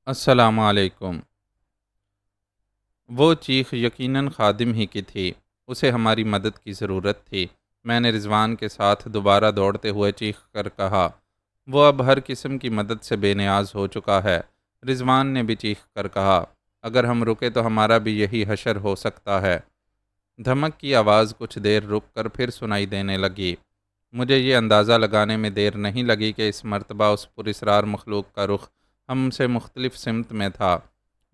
السلام علیکم۔ وہ چیخ یقیناً خادم ہی کی تھی۔ اسے ہماری مدد کی ضرورت تھی۔ میں نے رضوان کے ساتھ دوبارہ دوڑتے ہوئے چیخ کر کہا، وہ اب ہر قسم کی مدد سے بے نیاز ہو چکا ہے۔ رضوان نے بھی چیخ کر کہا، اگر ہم رکے تو ہمارا بھی یہی حشر ہو سکتا ہے۔ دھمک کی آواز کچھ دیر رک کر پھر سنائی دینے لگی۔ مجھے یہ اندازہ لگانے میں دیر نہیں لگی کہ اس مرتبہ اس پراسرار مخلوق کا رخ ہم سے مختلف سمت میں تھا۔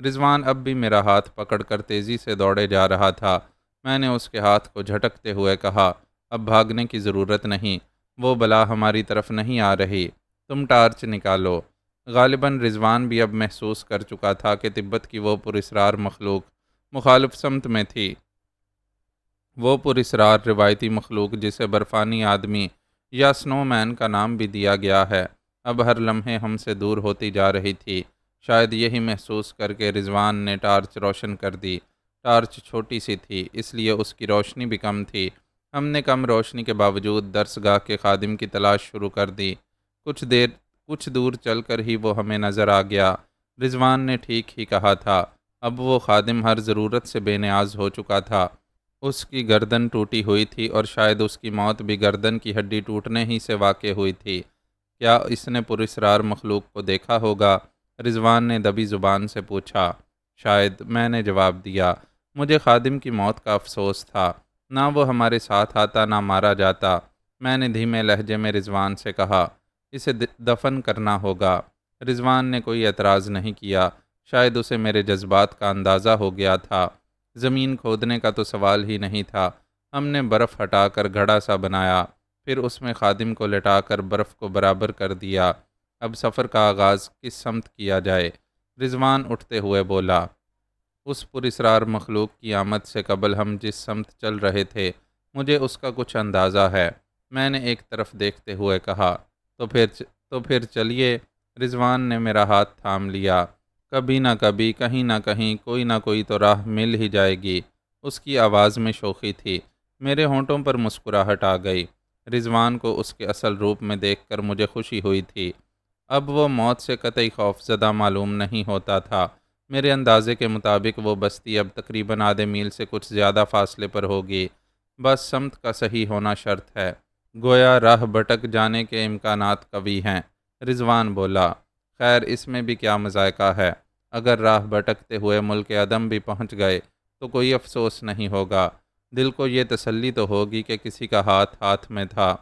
رضوان اب بھی میرا ہاتھ پکڑ کر تیزی سے دوڑے جا رہا تھا۔ میں نے اس کے ہاتھ کو جھٹکتے ہوئے کہا، اب بھاگنے کی ضرورت نہیں، وہ بلا ہماری طرف نہیں آ رہی، تم ٹارچ نکالو۔ غالباً رضوان بھی اب محسوس کر چکا تھا کہ تبت کی وہ پراسرار مخلوق مخالف سمت میں تھی۔ وہ پراسرار روایتی مخلوق جسے برفانی آدمی یا سنو مین کا نام بھی دیا گیا ہے، اب ہر لمحے ہم سے دور ہوتی جا رہی تھی۔ شاید یہی محسوس کر کے رضوان نے ٹارچ روشن کر دی۔ ٹارچ چھوٹی سی تھی، اس لیے اس کی روشنی بھی کم تھی۔ ہم نے کم روشنی کے باوجود درسگاہ کے خادم کی تلاش شروع کر دی۔ کچھ دور چل کر ہی وہ ہمیں نظر آ گیا۔ رضوان نے ٹھیک ہی کہا تھا، اب وہ خادم ہر ضرورت سے بے نیاز ہو چکا تھا۔ اس کی گردن ٹوٹی ہوئی تھی اور شاید اس کی موت بھی گردن کی ہڈی ٹوٹنے ہی سے واقع ہوئی تھی۔ کیا اس نے پراسرار مخلوق کو دیکھا ہوگا؟ رضوان نے دبی زبان سے پوچھا۔ شاید، میں نے جواب دیا۔ مجھے خادم کی موت کا افسوس تھا۔ نہ وہ ہمارے ساتھ آتا نہ مارا جاتا۔ میں نے دھیمے لہجے میں رضوان سے کہا، اسے دفن کرنا ہوگا۔ رضوان نے کوئی اعتراض نہیں کیا۔ شاید اسے میرے جذبات کا اندازہ ہو گیا تھا۔ زمین کھودنے کا تو سوال ہی نہیں تھا۔ ہم نے برف ہٹا کر گھڑا سا بنایا، پھر اس میں خادم کو لٹا کر برف کو برابر کر دیا۔ اب سفر کا آغاز کس سمت کیا جائے؟ رضوان اٹھتے ہوئے بولا، اس پراسرار مخلوق کی آمد سے قبل ہم جس سمت چل رہے تھے، مجھے اس کا کچھ اندازہ ہے۔ میں نے ایک طرف دیکھتے ہوئے کہا، تو پھر چلیے۔ رضوان نے میرا ہاتھ تھام لیا۔ کبھی نہ کبھی، کہیں نہ کہیں، کوئی نہ کوئی تو راہ مل ہی جائے گی۔ اس کی آواز میں شوخی تھی۔ میرے ہونٹوں پر مسکراہٹ آ گئی۔ رضوان کو اس کے اصل روپ میں دیکھ کر مجھے خوشی ہوئی تھی۔ اب وہ موت سے قطعی خوف زدہ معلوم نہیں ہوتا تھا۔ میرے اندازے کے مطابق وہ بستی اب تقریباً آدھے میل سے کچھ زیادہ فاصلے پر ہوگی۔ بس سمت کا صحیح ہونا شرط ہے۔ گویا راہ بھٹک جانے کے امکانات قوی ہیں۔ رضوان بولا، خیر اس میں بھی کیا مذائقہ ہے۔ اگر راہ بھٹکتے ہوئے ملک عدم بھی پہنچ گئے تو کوئی افسوس نہیں ہوگا۔ دل کو یہ تسلی تو ہوگی کہ کسی کا ہاتھ ہاتھ میں تھا۔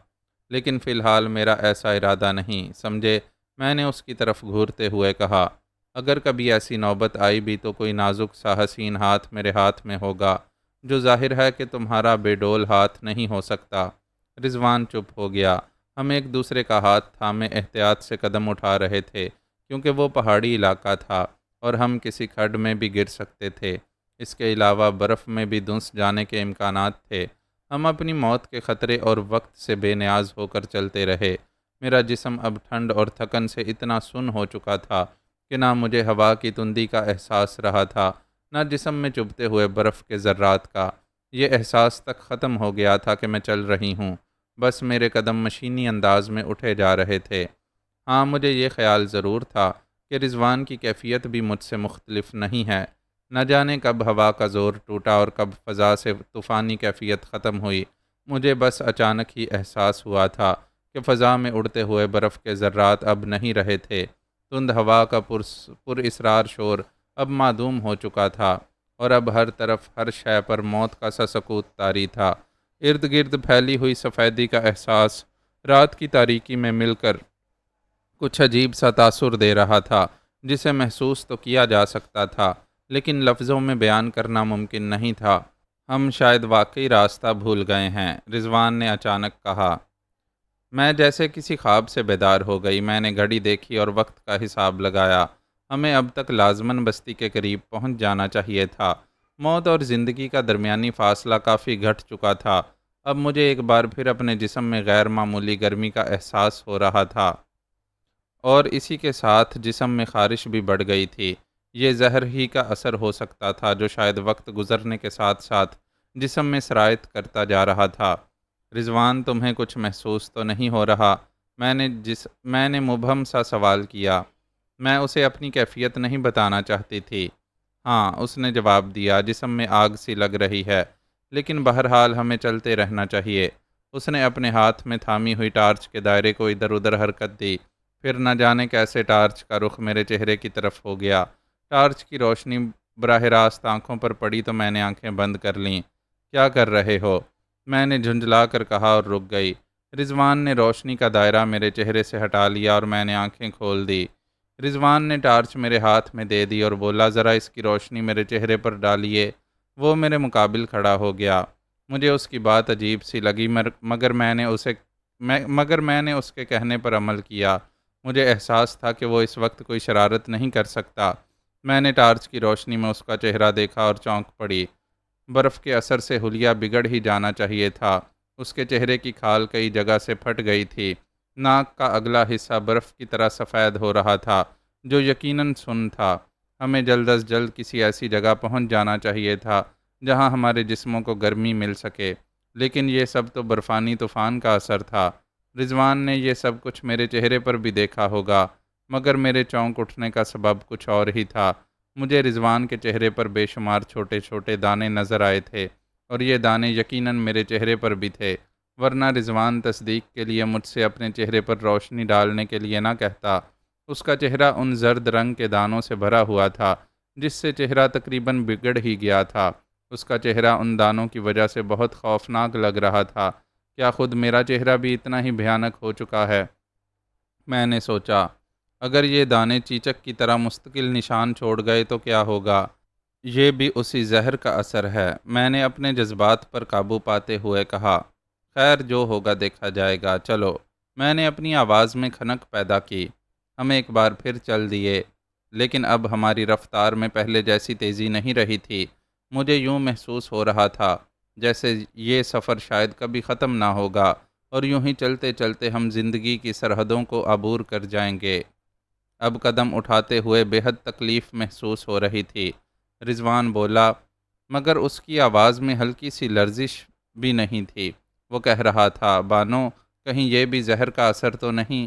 لیکن فی الحال میرا ایسا ارادہ نہیں، سمجھے؟ میں نے اس کی طرف گھورتے ہوئے کہا، اگر کبھی ایسی نوبت آئی بھی تو کوئی نازک سا حسین ہاتھ میرے ہاتھ میں ہوگا، جو ظاہر ہے کہ تمہارا بے ڈول ہاتھ نہیں ہو سکتا۔ رضوان چپ ہو گیا۔ ہم ایک دوسرے کا ہاتھ تھامے احتیاط سے قدم اٹھا رہے تھے، کیونکہ وہ پہاڑی علاقہ تھا اور ہم کسی کھڈ میں بھی گر سکتے تھے۔ اس کے علاوہ برف میں بھی دھنس جانے کے امکانات تھے۔ ہم اپنی موت کے خطرے اور وقت سے بے نیاز ہو کر چلتے رہے۔ میرا جسم اب ٹھنڈ اور تھکن سے اتنا سن ہو چکا تھا کہ نہ مجھے ہوا کی تندی کا احساس رہا تھا، نہ جسم میں چبھتے ہوئے برف کے ذرات کا۔ یہ احساس تک ختم ہو گیا تھا کہ میں چل رہی ہوں، بس میرے قدم مشینی انداز میں اٹھے جا رہے تھے۔ ہاں، مجھے یہ خیال ضرور تھا کہ رضوان کی کیفیت بھی مجھ سے مختلف نہیں ہے۔ نہ جانے کب ہوا کا زور ٹوٹا اور کب فضا سے طوفانی کیفیت ختم ہوئی۔ مجھے بس اچانک ہی احساس ہوا تھا کہ فضا میں اڑتے ہوئے برف کے ذرات اب نہیں رہے تھے۔ تند ہوا کا پر اسرار شور اب معدوم ہو چکا تھا اور اب ہر طرف ہر شے پر موت کا سا سکوت طاری تھا۔ ارد گرد پھیلی ہوئی سفیدی کا احساس رات کی تاریکی میں مل کر کچھ عجیب سا تاثر دے رہا تھا، جسے محسوس تو کیا جا سکتا تھا لیکن لفظوں میں بیان کرنا ممکن نہیں تھا۔ ہم شاید واقعی راستہ بھول گئے ہیں، رضوان نے اچانک کہا۔ میں جیسے کسی خواب سے بیدار ہو گئی۔ میں نے گھڑی دیکھی اور وقت کا حساب لگایا۔ ہمیں اب تک لازماً بستی کے قریب پہنچ جانا چاہیے تھا۔ موت اور زندگی کا درمیانی فاصلہ کافی گھٹ چکا تھا۔ اب مجھے ایک بار پھر اپنے جسم میں غیر معمولی گرمی کا احساس ہو رہا تھا اور اسی کے ساتھ جسم میں خارش بھی بڑھ گئی تھی۔ یہ زہر ہی کا اثر ہو سکتا تھا جو شاید وقت گزرنے کے ساتھ ساتھ جسم میں سرایت کرتا جا رہا تھا۔ رضوان، تمہیں کچھ محسوس تو نہیں ہو رہا؟ میں نے مبہم سا سوال کیا۔ میں اسے اپنی کیفیت نہیں بتانا چاہتی تھی۔ ہاں، اس نے جواب دیا، جسم میں آگ سی لگ رہی ہے، لیکن بہرحال ہمیں چلتے رہنا چاہیے۔ اس نے اپنے ہاتھ میں تھامی ہوئی ٹارچ کے دائرے کو ادھر ادھر حرکت دی، پھر نہ جانے کیسے ٹارچ کا رخ میرے چہرے کی طرف ہو گیا۔ ٹارچ کی روشنی براہ راست آنکھوں پر پڑی تو میں نے آنکھیں بند کر لیں۔ کیا کر رہے ہو؟ میں نے جھنجھلا کر کہا اور رک گئی۔ رضوان نے روشنی کا دائرہ میرے چہرے سے ہٹا لیا اور میں نے آنکھیں کھول دی۔ رضوان نے ٹارچ میرے ہاتھ میں دے دی اور بولا، ذرا اس کی روشنی میرے چہرے پر ڈالیے۔ وہ میرے مقابل کھڑا ہو گیا۔ مجھے اس کی بات عجیب سی لگی، مگر میں نے اس کے کہنے پر عمل کیا۔ مجھے احساس تھا کہ وہ اس وقت کوئی شرارت نہیں کر سکتا۔ میں نے ٹارچ کی روشنی میں اس کا چہرہ دیکھا اور چونک پڑی۔ برف کے اثر سے حلیہ بگڑ ہی جانا چاہیے تھا۔ اس کے چہرے کی کھال کئی جگہ سے پھٹ گئی تھی۔ ناک کا اگلا حصہ برف کی طرح سفید ہو رہا تھا، جو یقیناً سن تھا۔ ہمیں جلد از جلد کسی ایسی جگہ پہنچ جانا چاہیے تھا جہاں ہمارے جسموں کو گرمی مل سکے، لیکن یہ سب تو برفانی طوفان کا اثر تھا۔ رضوان نے یہ سب کچھ میرے چہرے پر بھی دیکھا ہوگا، مگر میرے چونک اٹھنے کا سبب کچھ اور ہی تھا۔ مجھے رضوان کے چہرے پر بے شمار چھوٹے چھوٹے دانے نظر آئے تھے، اور یہ دانے یقیناً میرے چہرے پر بھی تھے، ورنہ رضوان تصدیق کے لیے مجھ سے اپنے چہرے پر روشنی ڈالنے کے لیے نہ کہتا۔ اس کا چہرہ ان زرد رنگ کے دانوں سے بھرا ہوا تھا جس سے چہرہ تقریباً بگڑ ہی گیا تھا۔ اس کا چہرہ ان دانوں کی وجہ سے بہت خوفناک لگ رہا تھا۔ کیا خود میرا چہرہ بھی اتنا ہی بھیانک ہو چکا ہے؟ میں نے سوچا، اگر یہ دانے چیچک کی طرح مستقل نشان چھوڑ گئے تو کیا ہوگا؟ یہ بھی اسی زہر کا اثر ہے۔ میں نے اپنے جذبات پر قابو پاتے ہوئے کہا، خیر جو ہوگا دیکھا جائے گا، چلو۔ میں نے اپنی آواز میں کھنک پیدا کی۔ ہم ایک بار پھر چل دیے، لیکن اب ہماری رفتار میں پہلے جیسی تیزی نہیں رہی تھی۔ مجھے یوں محسوس ہو رہا تھا جیسے یہ سفر شاید کبھی ختم نہ ہوگا، اور یوں ہی چلتے چلتے ہم زندگی کی سرحدوں کو عبور کر جائیں گے۔ اب قدم اٹھاتے ہوئے بے حد تکلیف محسوس ہو رہی تھی۔ رضوان بولا، مگر اس کی آواز میں ہلکی سی لرزش بھی نہیں تھی۔ وہ کہہ رہا تھا، بانو، کہیں یہ بھی زہر کا اثر تو نہیں؟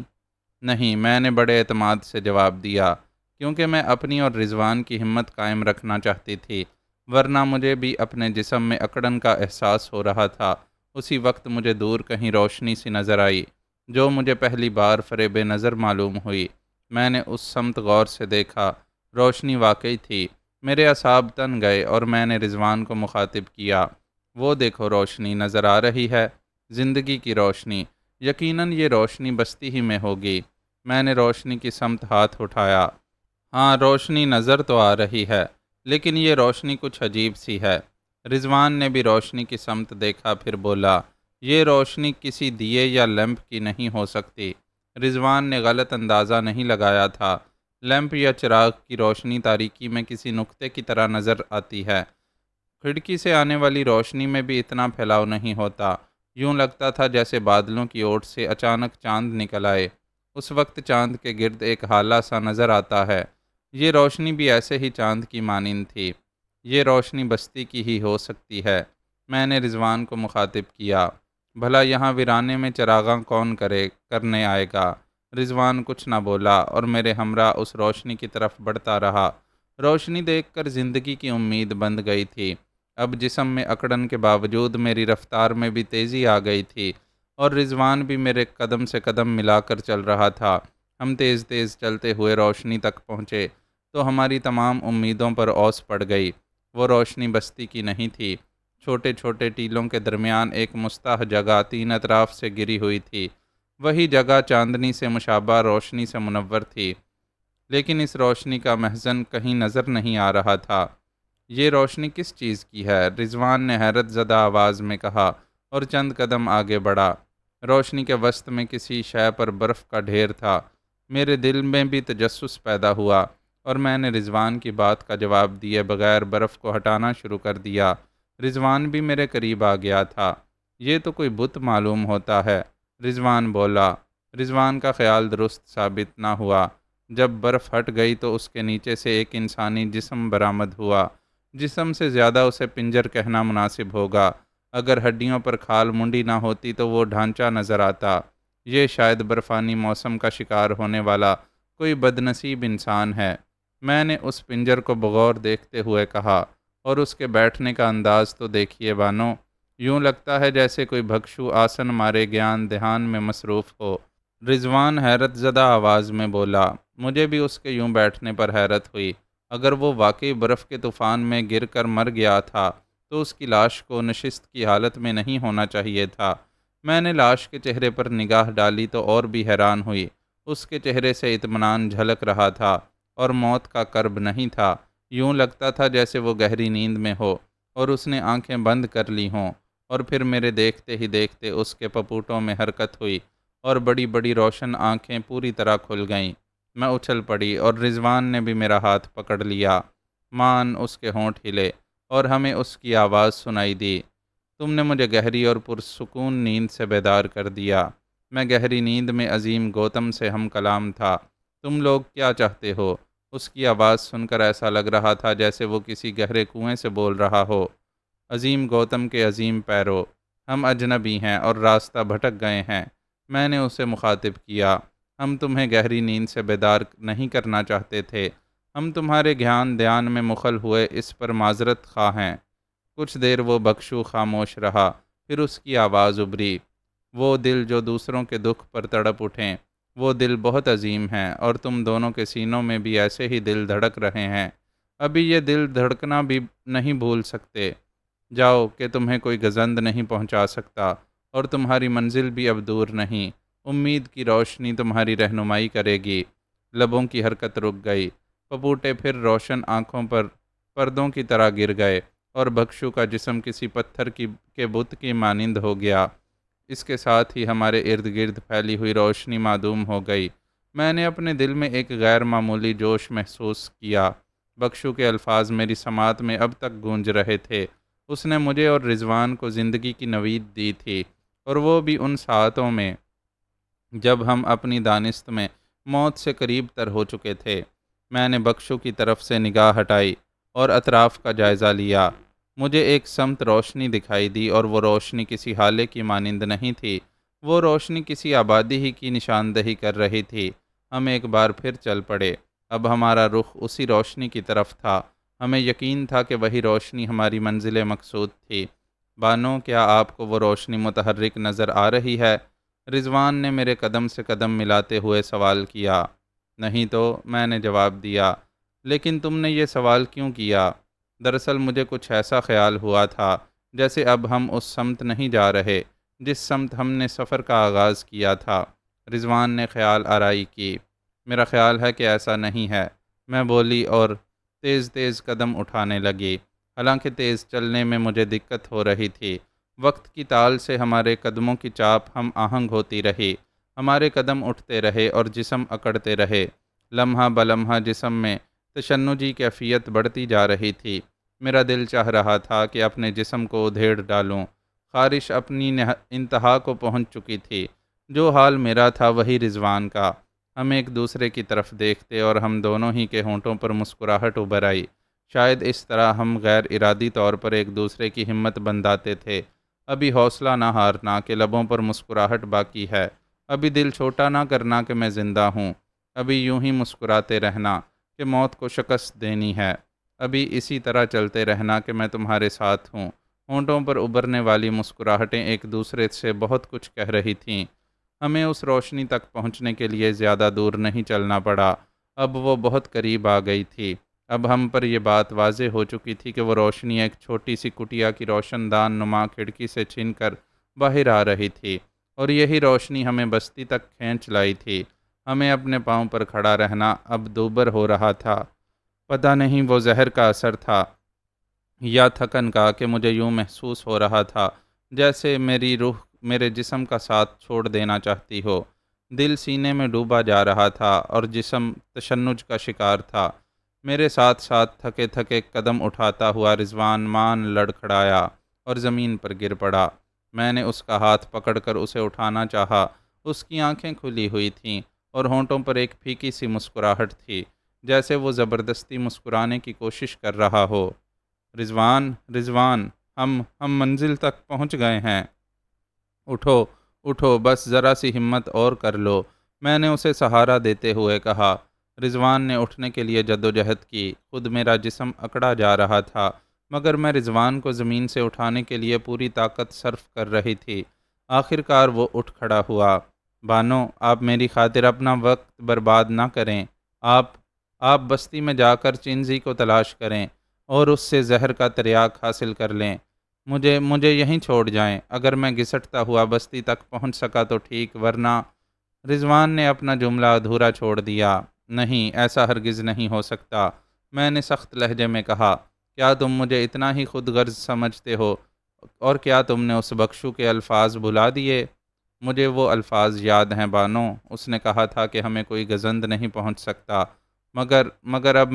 نہیں، میں نے بڑے اعتماد سے جواب دیا، کیونکہ میں اپنی اور رضوان کی ہمت قائم رکھنا چاہتی تھی، ورنہ مجھے بھی اپنے جسم میں اکڑن کا احساس ہو رہا تھا۔ اسی وقت مجھے دور کہیں روشنی سی نظر آئی، جو مجھے پہلی بار فریب نظر معلوم ہوئی۔ میں نے اس سمت غور سے دیکھا، روشنی واقعی تھی۔ میرے اعصاب تن گئے اور میں نے رضوان کو مخاطب کیا، وہ دیکھو روشنی نظر آ رہی ہے، زندگی کی روشنی۔ یقیناً یہ روشنی بستی ہی میں ہوگی۔ میں نے روشنی کی سمت ہاتھ اٹھایا۔ ہاں، روشنی نظر تو آ رہی ہے، لیکن یہ روشنی کچھ عجیب سی ہے۔ رضوان نے بھی روشنی کی سمت دیکھا، پھر بولا، یہ روشنی کسی دیے یا لیمپ کی نہیں ہو سکتی۔ رضوان نے غلط اندازہ نہیں لگایا تھا۔ لیمپ یا چراغ کی روشنی تاریکی میں کسی نقطے کی طرح نظر آتی ہے۔ کھڑکی سے آنے والی روشنی میں بھی اتنا پھیلاؤ نہیں ہوتا۔ یوں لگتا تھا جیسے بادلوں کی اوٹ سے اچانک چاند نکل آئے۔ اس وقت چاند کے گرد ایک ہالہ سا نظر آتا ہے۔ یہ روشنی بھی ایسے ہی چاند کی مانند تھی۔ یہ روشنی بستی کی ہی ہو سکتی ہے۔ میں نے رضوان کو مخاطب کیا، بھلا یہاں ویرانے میں چراغاں کون کرنے آئے گا؟ رضوان کچھ نہ بولا اور میرے ہمراہ اس روشنی کی طرف بڑھتا رہا۔ روشنی دیکھ کر زندگی کی امید بندھ گئی تھی۔ اب جسم میں اکڑن کے باوجود میری رفتار میں بھی تیزی آ گئی تھی، اور رضوان بھی میرے قدم سے قدم ملا کر چل رہا تھا۔ ہم تیز تیز چلتے ہوئے روشنی تک پہنچے تو ہماری تمام امیدوں پر اوس پڑ گئی۔ وہ روشنی بستی کی نہیں تھی۔ چھوٹے چھوٹے ٹیلوں کے درمیان ایک مستح جگہ تین اطراف سے گری ہوئی تھی۔ وہی جگہ چاندنی سے مشابہ روشنی سے منور تھی، لیکن اس روشنی کا مخزن کہیں نظر نہیں آ رہا تھا۔ یہ روشنی کس چیز کی ہے؟ رضوان نے حیرت زدہ آواز میں کہا اور چند قدم آگے بڑھا۔ روشنی کے وسط میں کسی شے پر برف کا ڈھیر تھا۔ میرے دل میں بھی تجسس پیدا ہوا اور میں نے رضوان کی بات کا جواب دیے بغیر برف کو ہٹانا شروع کر دیا۔ رضوان بھی میرے قریب آ گیا تھا۔ یہ تو کوئی بت معلوم ہوتا ہے، رضوان بولا۔ رضوان کا خیال درست ثابت نہ ہوا۔ جب برف ہٹ گئی تو اس کے نیچے سے ایک انسانی جسم برآمد ہوا۔ جسم سے زیادہ اسے پنجر کہنا مناسب ہوگا۔ اگر ہڈیوں پر کھال منڈی نہ ہوتی تو وہ ڈھانچہ نظر آتا۔ یہ شاید برفانی موسم کا شکار ہونے والا کوئی بدنصیب انسان ہے۔ میں نے اس پنجر کو بغور دیکھتے ہوئے کہا، اور اس کے بیٹھنے کا انداز تو دیکھیے بانو، یوں لگتا ہے جیسے کوئی بھکشو آسن مارے گیان دھیان میں مصروف ہو۔ رضوان حیرت زدہ آواز میں بولا۔ مجھے بھی اس کے یوں بیٹھنے پر حیرت ہوئی۔ اگر وہ واقعی برف کے طوفان میں گر کر مر گیا تھا تو اس کی لاش کو نشست کی حالت میں نہیں ہونا چاہیے تھا۔ میں نے لاش کے چہرے پر نگاہ ڈالی تو اور بھی حیران ہوئی۔ اس کے چہرے سے اطمینان جھلک رہا تھا اور موت کا کرب نہیں تھا۔ یوں لگتا تھا جیسے وہ گہری نیند میں ہو اور اس نے آنکھیں بند کر لی ہوں، اور پھر میرے دیکھتے ہی دیکھتے اس کے پپوٹوں میں حرکت ہوئی اور بڑی بڑی روشن آنکھیں پوری طرح کھل گئیں۔ میں اچھل پڑی اور رضوان نے بھی میرا ہاتھ پکڑ لیا۔ مان اس کے ہونٹ ہلے اور ہمیں اس کی آواز سنائی دی، تم نے مجھے گہری اور پرسکون نیند سے بیدار کر دیا۔ میں گہری نیند میں عظیم گوتم سے ہم کلام تھا۔ تم لوگ کیا چاہتے ہو؟ اس کی آواز سن کر ایسا لگ رہا تھا جیسے وہ کسی گہرے کنویں سے بول رہا ہو۔ عظیم گوتم کے عظیم پیرو، ہم اجنبی ہیں اور راستہ بھٹک گئے ہیں۔ میں نے اسے مخاطب کیا، ہم تمہیں گہری نیند سے بیدار نہیں کرنا چاہتے تھے، ہم تمہارے گیان دھیان میں مخل ہوئے اس پر معذرت خواہ ہیں۔ کچھ دیر وہ بخشو خاموش رہا، پھر اس کی آواز ابھری، وہ دل جو دوسروں کے دکھ پر تڑپ اٹھیں، وہ دل بہت عظیم ہیں، اور تم دونوں کے سینوں میں بھی ایسے ہی دل دھڑک رہے ہیں۔ ابھی یہ دل دھڑکنا بھی نہیں بھول سکتے۔ جاؤ کہ تمہیں کوئی گزند نہیں پہنچا سکتا، اور تمہاری منزل بھی اب دور نہیں۔ امید کی روشنی تمہاری رہنمائی کرے گی۔ لبوں کی حرکت رک گئی، پپوٹے پھر روشن آنکھوں پر پردوں کی طرح گر گئے، اور بخشو کا جسم کسی پتھر کے بت کی مانند ہو گیا۔ اس کے ساتھ ہی ہمارے ارد گرد پھیلی ہوئی روشنی معدوم ہو گئی۔ میں نے اپنے دل میں ایک غیر معمولی جوش محسوس کیا۔ بخشو کے الفاظ میری سماعت میں اب تک گونج رہے تھے۔ اس نے مجھے اور رضوان کو زندگی کی نوید دی تھی، اور وہ بھی ان ساعتوں میں جب ہم اپنی دانست میں موت سے قریب تر ہو چکے تھے۔ میں نے بخشو کی طرف سے نگاہ ہٹائی اور اطراف کا جائزہ لیا۔ مجھے ایک سمت روشنی دکھائی دی، اور وہ روشنی کسی حالے کی مانند نہیں تھی، وہ روشنی کسی آبادی ہی کی نشاندہی کر رہی تھی۔ ہم ایک بار پھر چل پڑے۔ اب ہمارا رخ اسی روشنی کی طرف تھا۔ ہمیں یقین تھا کہ وہی روشنی ہماری منزل مقصود تھی۔ بانو، کیا آپ کو وہ روشنی متحرک نظر آ رہی ہے؟ رضوان نے میرے قدم سے قدم ملاتے ہوئے سوال کیا۔ نہیں تو، میں نے جواب دیا۔ لیکن تم نے یہ سوال کیوں کیا؟ دراصل مجھے کچھ ایسا خیال ہوا تھا جیسے اب ہم اس سمت نہیں جا رہے جس سمت ہم نے سفر کا آغاز کیا تھا۔ رضوان نے خیال آرائی کی۔ میرا خیال ہے کہ ایسا نہیں ہے، میں بولی، اور تیز تیز قدم اٹھانے لگی۔ حالانکہ تیز چلنے میں مجھے دقت ہو رہی تھی۔ وقت کی تال سے ہمارے قدموں کی چاپ ہم آہنگ ہوتی رہی۔ ہمارے قدم اٹھتے رہے اور جسم اکڑتے رہے۔ لمحہ بلمحہ جسم میں تشنجی کیفیت بڑھتی جا رہی تھی۔ میرا دل چاہ رہا تھا کہ اپنے جسم کو ادھیڑ ڈالوں۔ خارش اپنی انتہا کو پہنچ چکی تھی۔ جو حال میرا تھا وہی رضوان کا۔ ہم ایک دوسرے کی طرف دیکھتے اور ہم دونوں ہی کے ہونٹوں پر مسکراہٹ ابھر آئی۔ شاید اس طرح ہم غیر ارادی طور پر ایک دوسرے کی ہمت بندھاتے تھے۔ ابھی حوصلہ نہ ہارنا کہ لبوں پر مسکراہٹ باقی ہے۔ ابھی دل چھوٹا نہ کرنا کہ میں زندہ ہوں۔ ابھی یوں ہی مسکراتے رہنا کہ موت کو شکست دینی ہے۔ ابھی اسی طرح چلتے رہنا کہ میں تمہارے ساتھ ہوں۔ ہونٹوں پر ابھرنے والی مسکراہٹیں ایک دوسرے سے بہت کچھ کہہ رہی تھیں۔ ہمیں اس روشنی تک پہنچنے کے لیے زیادہ دور نہیں چلنا پڑا۔ اب وہ بہت قریب آ گئی تھی۔ اب ہم پر یہ بات واضح ہو چکی تھی کہ وہ روشنی ایک چھوٹی سی کٹیا کی روشن دان نما کھڑکی سے چھن کر باہر آ رہی تھی، اور یہی روشنی ہمیں بستی تک کھینچ لائی تھی۔ ہمیں اپنے پاؤں پر کھڑا رہنا اب دوبر ہو رہا تھا۔ پتہ نہیں وہ زہر کا اثر تھا یا تھکن کا کہ مجھے یوں محسوس ہو رہا تھا جیسے میری روح میرے جسم کا ساتھ چھوڑ دینا چاہتی ہو۔ دل سینے میں ڈوبا جا رہا تھا اور جسم تشنج کا شکار تھا۔ میرے ساتھ ساتھ تھکے تھکے قدم اٹھاتا ہوا رضوان مان لڑکھڑایا اور زمین پر گر پڑا۔ میں نے اس کا ہاتھ پکڑ کر اسے اٹھانا چاہا۔ اس کی آنکھیں کھلی ہوئی تھیں اور ہونٹوں پر ایک پھیکی سی مسکراہٹ تھی، جیسے وہ زبردستی مسکرانے کی کوشش کر رہا ہو۔ رضوان، رضوان، ہم منزل تک پہنچ گئے ہیں۔ اٹھو، اٹھو، بس ذرا سی ہمت اور کر لو، میں نے اسے سہارا دیتے ہوئے کہا۔ رضوان نے اٹھنے کے لیے جدوجہد کی۔ خود میرا جسم اکڑا جا رہا تھا، مگر میں رضوان کو زمین سے اٹھانے کے لیے پوری طاقت صرف کر رہی تھی۔ آخر کار وہ اٹھ کھڑا ہوا۔ بانو، آپ میری خاطر اپنا وقت برباد نہ کریں۔ آپ آپ بستی میں جا کر چنزی کو تلاش کریں اور اس سے زہر کا تریاک حاصل کر لیں۔ مجھے یہیں چھوڑ جائیں۔ اگر میں گھسٹتا ہوا بستی تک پہنچ سکا تو ٹھیک، ورنہ… رضوان نے اپنا جملہ ادھورا چھوڑ دیا۔ نہیں، ایسا ہرگز نہیں ہو سکتا، میں نے سخت لہجے میں کہا۔ کیا تم مجھے اتنا ہی خود غرض سمجھتے ہو؟ اور کیا تم نے اس بخشو کے الفاظ بھلا دیے؟ مجھے وہ الفاظ یاد ہیں بانو، اس نے کہا تھا کہ ہمیں کوئی گزند نہیں پہنچ سکتا، مگر اب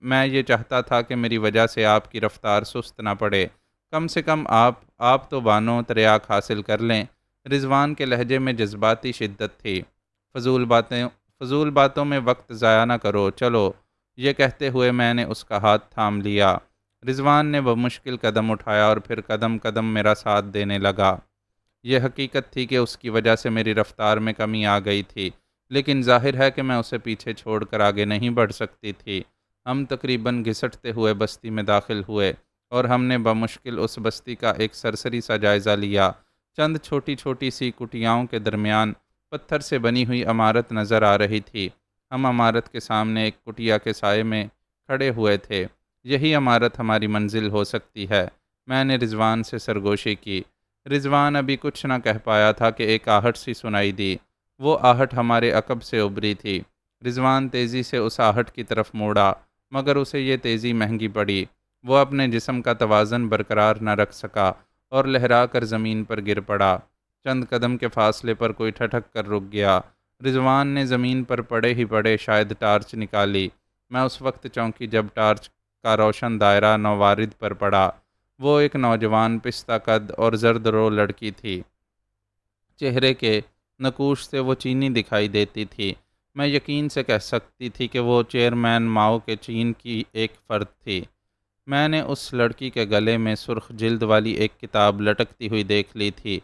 میں یہ چاہتا تھا کہ میری وجہ سے آپ کی رفتار سست نہ پڑے۔ کم سے کم آپ تو بانو تریاک حاصل کر لیں۔ رضوان کے لہجے میں جذباتی شدت تھی۔ فضول باتوں میں وقت ضائع نہ کرو، چلو۔ یہ کہتے ہوئے میں نے اس کا ہاتھ تھام لیا۔ رضوان نے بمشکل قدم اٹھایا اور پھر قدم قدم میرا ساتھ دینے لگا۔ یہ حقیقت تھی کہ اس کی وجہ سے میری رفتار میں کمی آ گئی تھی، لیکن ظاہر ہے کہ میں اسے پیچھے چھوڑ کر آگے نہیں بڑھ سکتی تھی۔ ہم تقریباً گھسٹتے ہوئے بستی میں داخل ہوئے اور ہم نے بمشکل اس بستی کا ایک سرسری سا جائزہ لیا۔ چند چھوٹی چھوٹی سی کٹیاؤں کے درمیان پتھر سے بنی ہوئی عمارت نظر آ رہی تھی۔ ہم عمارت کے سامنے ایک کٹیا کے سائے میں کھڑے ہوئے تھے۔ یہی عمارت ہماری منزل ہو سکتی ہے، میں نے رضوان سے سرگوشی کی۔ رضوان ابھی کچھ نہ کہہ پایا تھا کہ ایک آہٹ سی سنائی دی۔ وہ آہٹ ہمارے عقب سے ابھری تھی۔ رضوان تیزی سے اس آہٹ کی طرف موڑا، مگر اسے یہ تیزی مہنگی پڑی۔ وہ اپنے جسم کا توازن برقرار نہ رکھ سکا اور لہرا کر زمین پر گر پڑا۔ چند قدم کے فاصلے پر کوئی ٹھٹک کر رک گیا۔ رضوان نے زمین پر پڑے ہی پڑے شاید ٹارچ نکالی۔ میں اس وقت چونکی جب ٹارچ کا روشن دائرہ نوارد پر پڑا۔ وہ ایک نوجوان پستہ قد اور زرد رو لڑکی تھی۔ چہرے کے نقوش سے وہ چینی دکھائی دیتی تھی۔ میں یقین سے کہہ سکتی تھی کہ وہ چیئرمین ماؤ کے چین کی ایک فرد تھی۔ میں نے اس لڑکی کے گلے میں سرخ جلد والی ایک کتاب لٹکتی ہوئی دیکھ لی تھی۔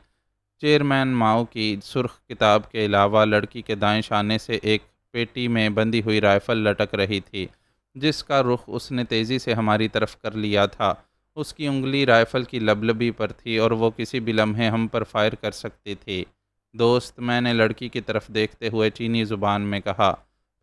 چیئرمین ماؤ کی سرخ کتاب کے علاوہ لڑکی کے دائیں شانے سے ایک پیٹی میں بندھی ہوئی رائفل لٹک رہی تھی، جس کا رخ اس نے تیزی سے ہماری طرف کر لیا تھا۔ اس کی انگلی رائفل کی لبلبی پر تھی اور وہ کسی بھی لمحے ہم پر فائر کر سکتی تھی۔ دوست، میں نے لڑکی کی طرف دیکھتے ہوئے چینی زبان میں کہا،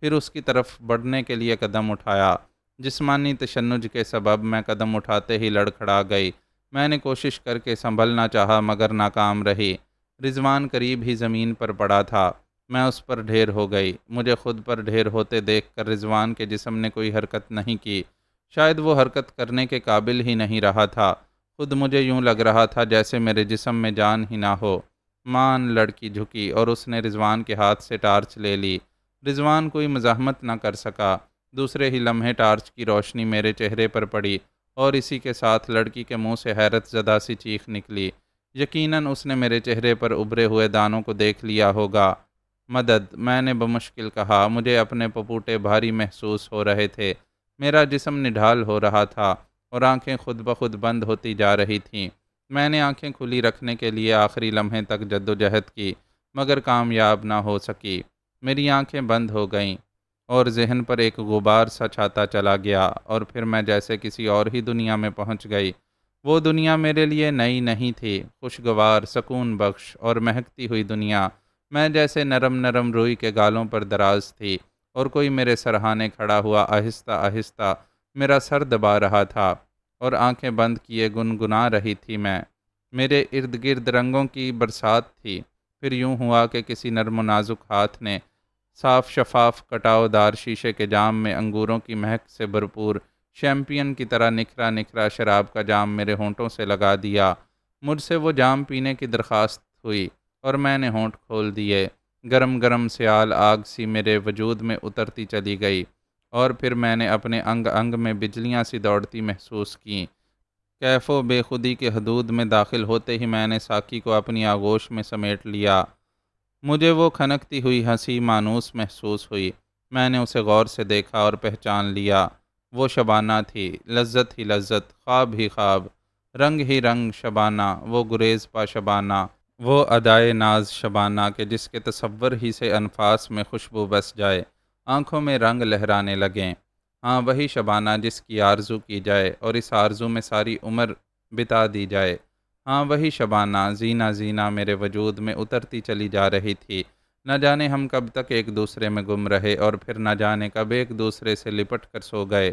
پھر اس کی طرف بڑھنے کے لیے قدم اٹھایا۔ جسمانی تشنج کے سبب میں قدم اٹھاتے ہی لڑکھڑا گئی۔ میں نے کوشش کر کے سنبھلنا چاہا مگر ناکام رہی۔ رضوان قریب ہی زمین پر پڑا تھا۔ میں اس پر ڈھیر ہو گئی۔ مجھے خود پر ڈھیر ہوتے دیکھ کر رضوان کے جسم نے کوئی حرکت نہیں کی۔ شاید وہ حرکت کرنے کے قابل ہی نہیں رہا تھا۔ خود مجھے یوں لگ رہا تھا جیسے میرے جسم میں جان ہی نہ ہو۔ مان لڑکی جھکی اور اس نے رضوان کے ہاتھ سے ٹارچ لے لی۔ رضوان کوئی مزاحمت نہ کر سکا۔ دوسرے ہی لمحے ٹارچ کی روشنی میرے چہرے پر پڑی اور اسی کے ساتھ لڑکی کے منہ سے حیرت زدہ سی چیخ نکلی۔ یقیناً اس نے میرے چہرے پر ابھرے ہوئے دانوں کو دیکھ لیا ہوگا۔ مدد، میں نے بمشکل کہا۔ مجھے اپنے پپوٹے بھاری محسوس ہو رہے تھے۔ میرا جسم نڈھال ہو رہا تھا اور آنکھیں خود بخود بند ہوتی جا رہی تھیں۔ میں نے آنکھیں کھلی رکھنے کے لیے آخری لمحے تک جدوجہد کی، مگر کامیاب نہ ہو سکی۔ میری آنکھیں بند ہو گئیں اور ذہن پر ایک غبار سا چھاتا چلا گیا اور پھر میں جیسے کسی اور ہی دنیا میں پہنچ گئی۔ وہ دنیا میرے لیے نئی نہیں تھی، خوشگوار، سکون بخش اور مہکتی ہوئی دنیا۔ میں جیسے نرم نرم روئی کے گالوں پر دراز تھی اور کوئی میرے سرہانے کھڑا ہوا آہستہ آہستہ میرا سر دبا رہا تھا اور آنکھیں بند کیے گنگنا رہی تھی میں۔ میرے ارد گرد رنگوں کی برسات تھی۔ پھر یوں ہوا کہ کسی نرم و نازک ہاتھ نے صاف شفاف کٹاؤ دار شیشے کے جام میں انگوروں کی مہک سے بھرپور شیمپین کی طرح نکھرا نکھرا شراب کا جام میرے ہونٹوں سے لگا دیا۔ مجھ سے وہ جام پینے کی درخواست ہوئی اور میں نے ہونٹ کھول دیے۔ گرم گرم سیال آگ سی میرے وجود میں اترتی چلی گئی اور پھر میں نے اپنے انگ انگ میں بجلیاں سی دوڑتی محسوس کیں۔ کیف و بے خودی کے حدود میں داخل ہوتے ہی میں نے ساقی کو اپنی آغوش میں سمیٹ لیا۔ مجھے وہ کھنکتی ہوئی ہنسی مانوس محسوس ہوئی۔ میں نے اسے غور سے دیکھا اور پہچان لیا۔ وہ شبانہ تھی، لذت ہی لذت، خواب ہی خواب، رنگ ہی رنگ شبانہ، وہ گریز پا شبانہ، وہ ادائے ناز شبانہ کہ جس کے تصور ہی سے انفاس میں خوشبو بس جائے آنکھوں میں رنگ لہرانے لگیں۔ ہاں وہی شبانہ جس کی آرزو کی جائے اور اس آرزو میں ساری عمر بتا دی جائے۔ ہاں وہی شبانہ زینہ زینہ میرے وجود میں اترتی چلی جا رہی تھی۔ نہ جانے ہم کب تک ایک دوسرے میں گم رہے اور پھر نہ جانے کب ایک دوسرے سے لپٹ کر سو گئے۔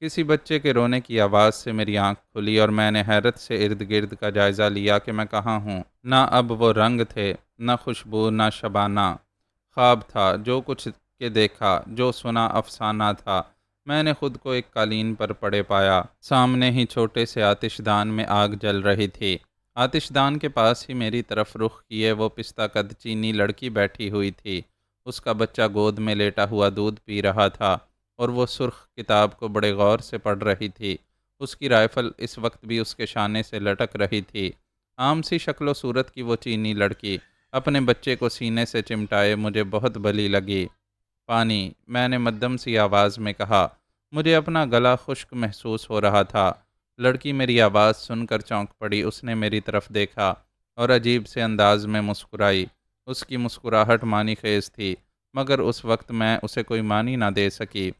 کسی بچے کے رونے کی آواز سے میری آنکھ کھلی اور میں نے حیرت سے ارد گرد کا جائزہ لیا کہ میں کہاں ہوں۔ نہ اب وہ رنگ تھے، نہ خوشبو، نہ شبانہ۔ خواب تھا، جو کچھ کے دیکھا، جو سنا افسانہ تھا۔ میں نے خود کو ایک قالین پر پڑے پایا۔ سامنے ہی چھوٹے سے آتش دان میں آگ جل رہی تھی۔ آتش دان کے پاس ہی میری طرف رخ کیے وہ پستہ قد چینی لڑکی بیٹھی ہوئی تھی۔ اس کا بچہ گود میں لیٹا ہوا دودھ پی رہا تھا اور وہ سرخ کتاب کو بڑے غور سے پڑھ رہی تھی۔ اس کی رائفل اس وقت بھی اس کے شانے سے لٹک رہی تھی۔ عام سی شکل و صورت کی وہ چینی لڑکی اپنے بچے کو سینے سے چمٹائے مجھے بہت بھلی لگی۔ پانی، میں نے مدھم سی آواز میں کہا۔ مجھے اپنا گلا خشک محسوس ہو رہا تھا۔ لڑکی میری آواز سن کر چونک پڑی۔ اس نے میری طرف دیکھا اور عجیب سے انداز میں مسکرائی۔ اس کی مسکراہٹ معنی خیز تھی، مگر اس وقت میں اسے کوئی معنی نہ دے سکی۔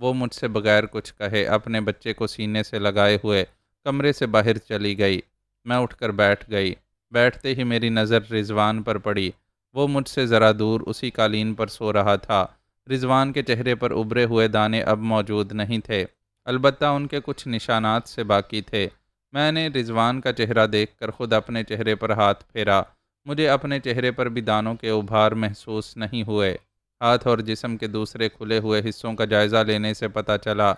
وہ مجھ سے بغیر کچھ کہے اپنے بچے کو سینے سے لگائے ہوئے کمرے سے باہر چلی گئی۔ میں اٹھ کر بیٹھ گئی۔ بیٹھتے ہی میری نظر رضوان پر پڑی۔ وہ مجھ سے ذرا دور اسی قالین پر سو رہا تھا۔ رضوان کے چہرے پر ابھرے ہوئے دانے اب موجود نہیں تھے، البتہ ان کے کچھ نشانات سے باقی تھے۔ میں نے رضوان کا چہرہ دیکھ کر خود اپنے چہرے پر ہاتھ پھیرا۔ مجھے اپنے چہرے پر بھی دانوں کے ابھار محسوس نہیں ہوئے۔ ہاتھ اور جسم کے دوسرے کھلے ہوئے حصوں کا جائزہ لینے سے پتہ چلا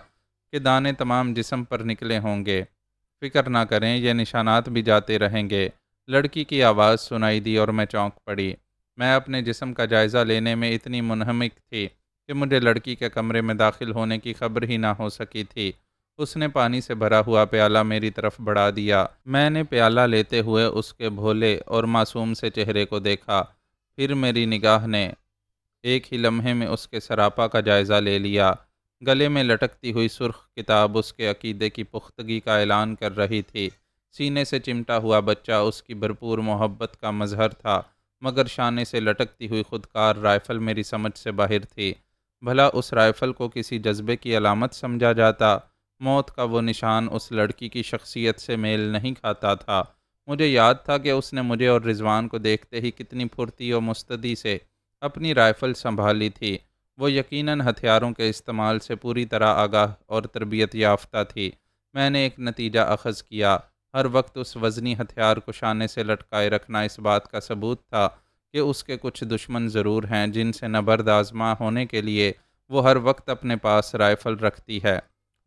کہ دانے تمام جسم پر نکلے ہوں گے۔ فکر نہ کریں، یہ نشانات بھی جاتے رہیں گے۔ لڑکی کی آواز سنائی دی اور میں چونک پڑی۔ میں اپنے جسم کا جائزہ لینے میں اتنی منہمک تھی کہ مجھے لڑکی کے کمرے میں داخل ہونے کی خبر ہی نہ ہو سکی تھی۔ اس نے پانی سے بھرا ہوا پیالہ میری طرف بڑھا دیا۔ میں نے پیالہ لیتے ہوئے اس کے بھولے اور معصوم سے چہرے کو دیکھا۔ پھر میری نگاہ نے ایک ہی لمحے میں اس کے سراپا کا جائزہ لے لیا۔ گلے میں لٹکتی ہوئی سرخ کتاب اس کے عقیدے کی پختگی کا اعلان کر رہی تھی۔ سینے سے چمٹا ہوا بچہ اس کی بھرپور محبت کا مظہر تھا، مگر شانے سے لٹکتی ہوئی خودکار رائفل میری سمجھ سے باہر تھی۔ بھلا اس رائفل کو کسی جذبے کی علامت سمجھا جاتا؟ موت کا وہ نشان اس لڑکی کی شخصیت سے میل نہیں کھاتا تھا۔ مجھے یاد تھا کہ اس نے مجھے اور رضوان کو دیکھتے ہی کتنی پھرتی اور مستعدی سے اپنی رائفل سنبھالی تھی۔ وہ یقیناً ہتھیاروں کے استعمال سے پوری طرح آگاہ اور تربیت یافتہ تھی۔ میں نے ایک نتیجہ اخذ کیا۔ ہر وقت اس وزنی ہتھیار کو شانے سے لٹکائے رکھنا اس بات کا ثبوت تھا کہ اس کے کچھ دشمن ضرور ہیں جن سے نبرد آزما ہونے کے لیے وہ ہر وقت اپنے پاس رائفل رکھتی ہے۔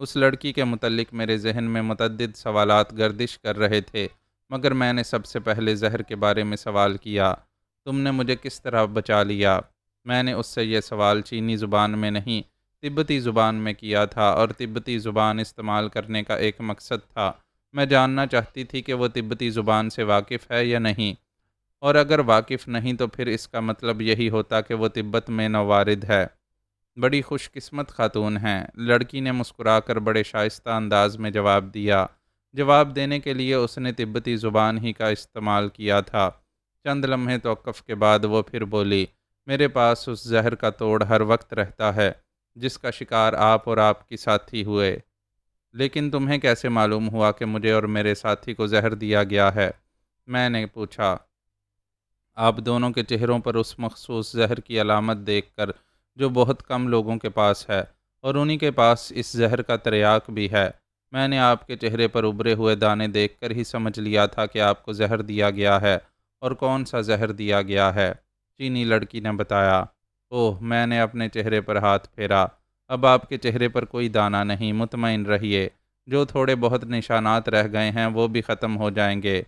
اس لڑکی کے متعلق میرے ذہن میں متعدد سوالات گردش کر رہے تھے، مگر میں نے سب سے پہلے زہر کے بارے میں سوال کیا۔ تم نے مجھے کس طرح بچا لیا؟ میں نے اس سے یہ سوال چینی زبان میں نہیں، تبتی زبان میں کیا تھا، اور تبتی زبان استعمال کرنے کا ایک مقصد تھا۔ میں جاننا چاہتی تھی کہ وہ تبتی زبان سے واقف ہے یا نہیں، اور اگر واقف نہیں تو پھر اس کا مطلب یہی ہوتا کہ وہ تبت میں نوارد ہے۔ بڑی خوش قسمت خاتون ہیں، لڑکی نے مسکرا کر بڑے شائستہ انداز میں جواب دیا۔ جواب دینے کے لیے اس نے تبتی زبان ہی کا استعمال کیا تھا۔ چند لمحے توقف کے بعد وہ پھر بولی، میرے پاس اس زہر کا توڑ ہر وقت رہتا ہے جس کا شکار آپ اور آپ کی ساتھی ہوئے۔ لیکن تمہیں کیسے معلوم ہوا کہ مجھے اور میرے ساتھی کو زہر دیا گیا ہے؟ میں نے پوچھا۔ آپ دونوں کے چہروں پر اس مخصوص زہر کی علامت دیکھ کر جو بہت کم لوگوں کے پاس ہے، اور انہی کے پاس اس زہر کا تریاک بھی ہے۔ میں نے آپ کے چہرے پر ابھرے ہوئے دانے دیکھ کر ہی سمجھ لیا تھا کہ آپ کو زہر دیا گیا ہے، اور کون سا زہر دیا گیا ہے، چینی لڑکی نے بتایا۔ اوہ، میں نے اپنے چہرے پر ہاتھ پھیرا۔ اب آپ کے چہرے پر کوئی دانہ نہیں، مطمئن رہیے۔ جو تھوڑے بہت نشانات رہ گئے ہیں وہ بھی ختم ہو جائیں گے۔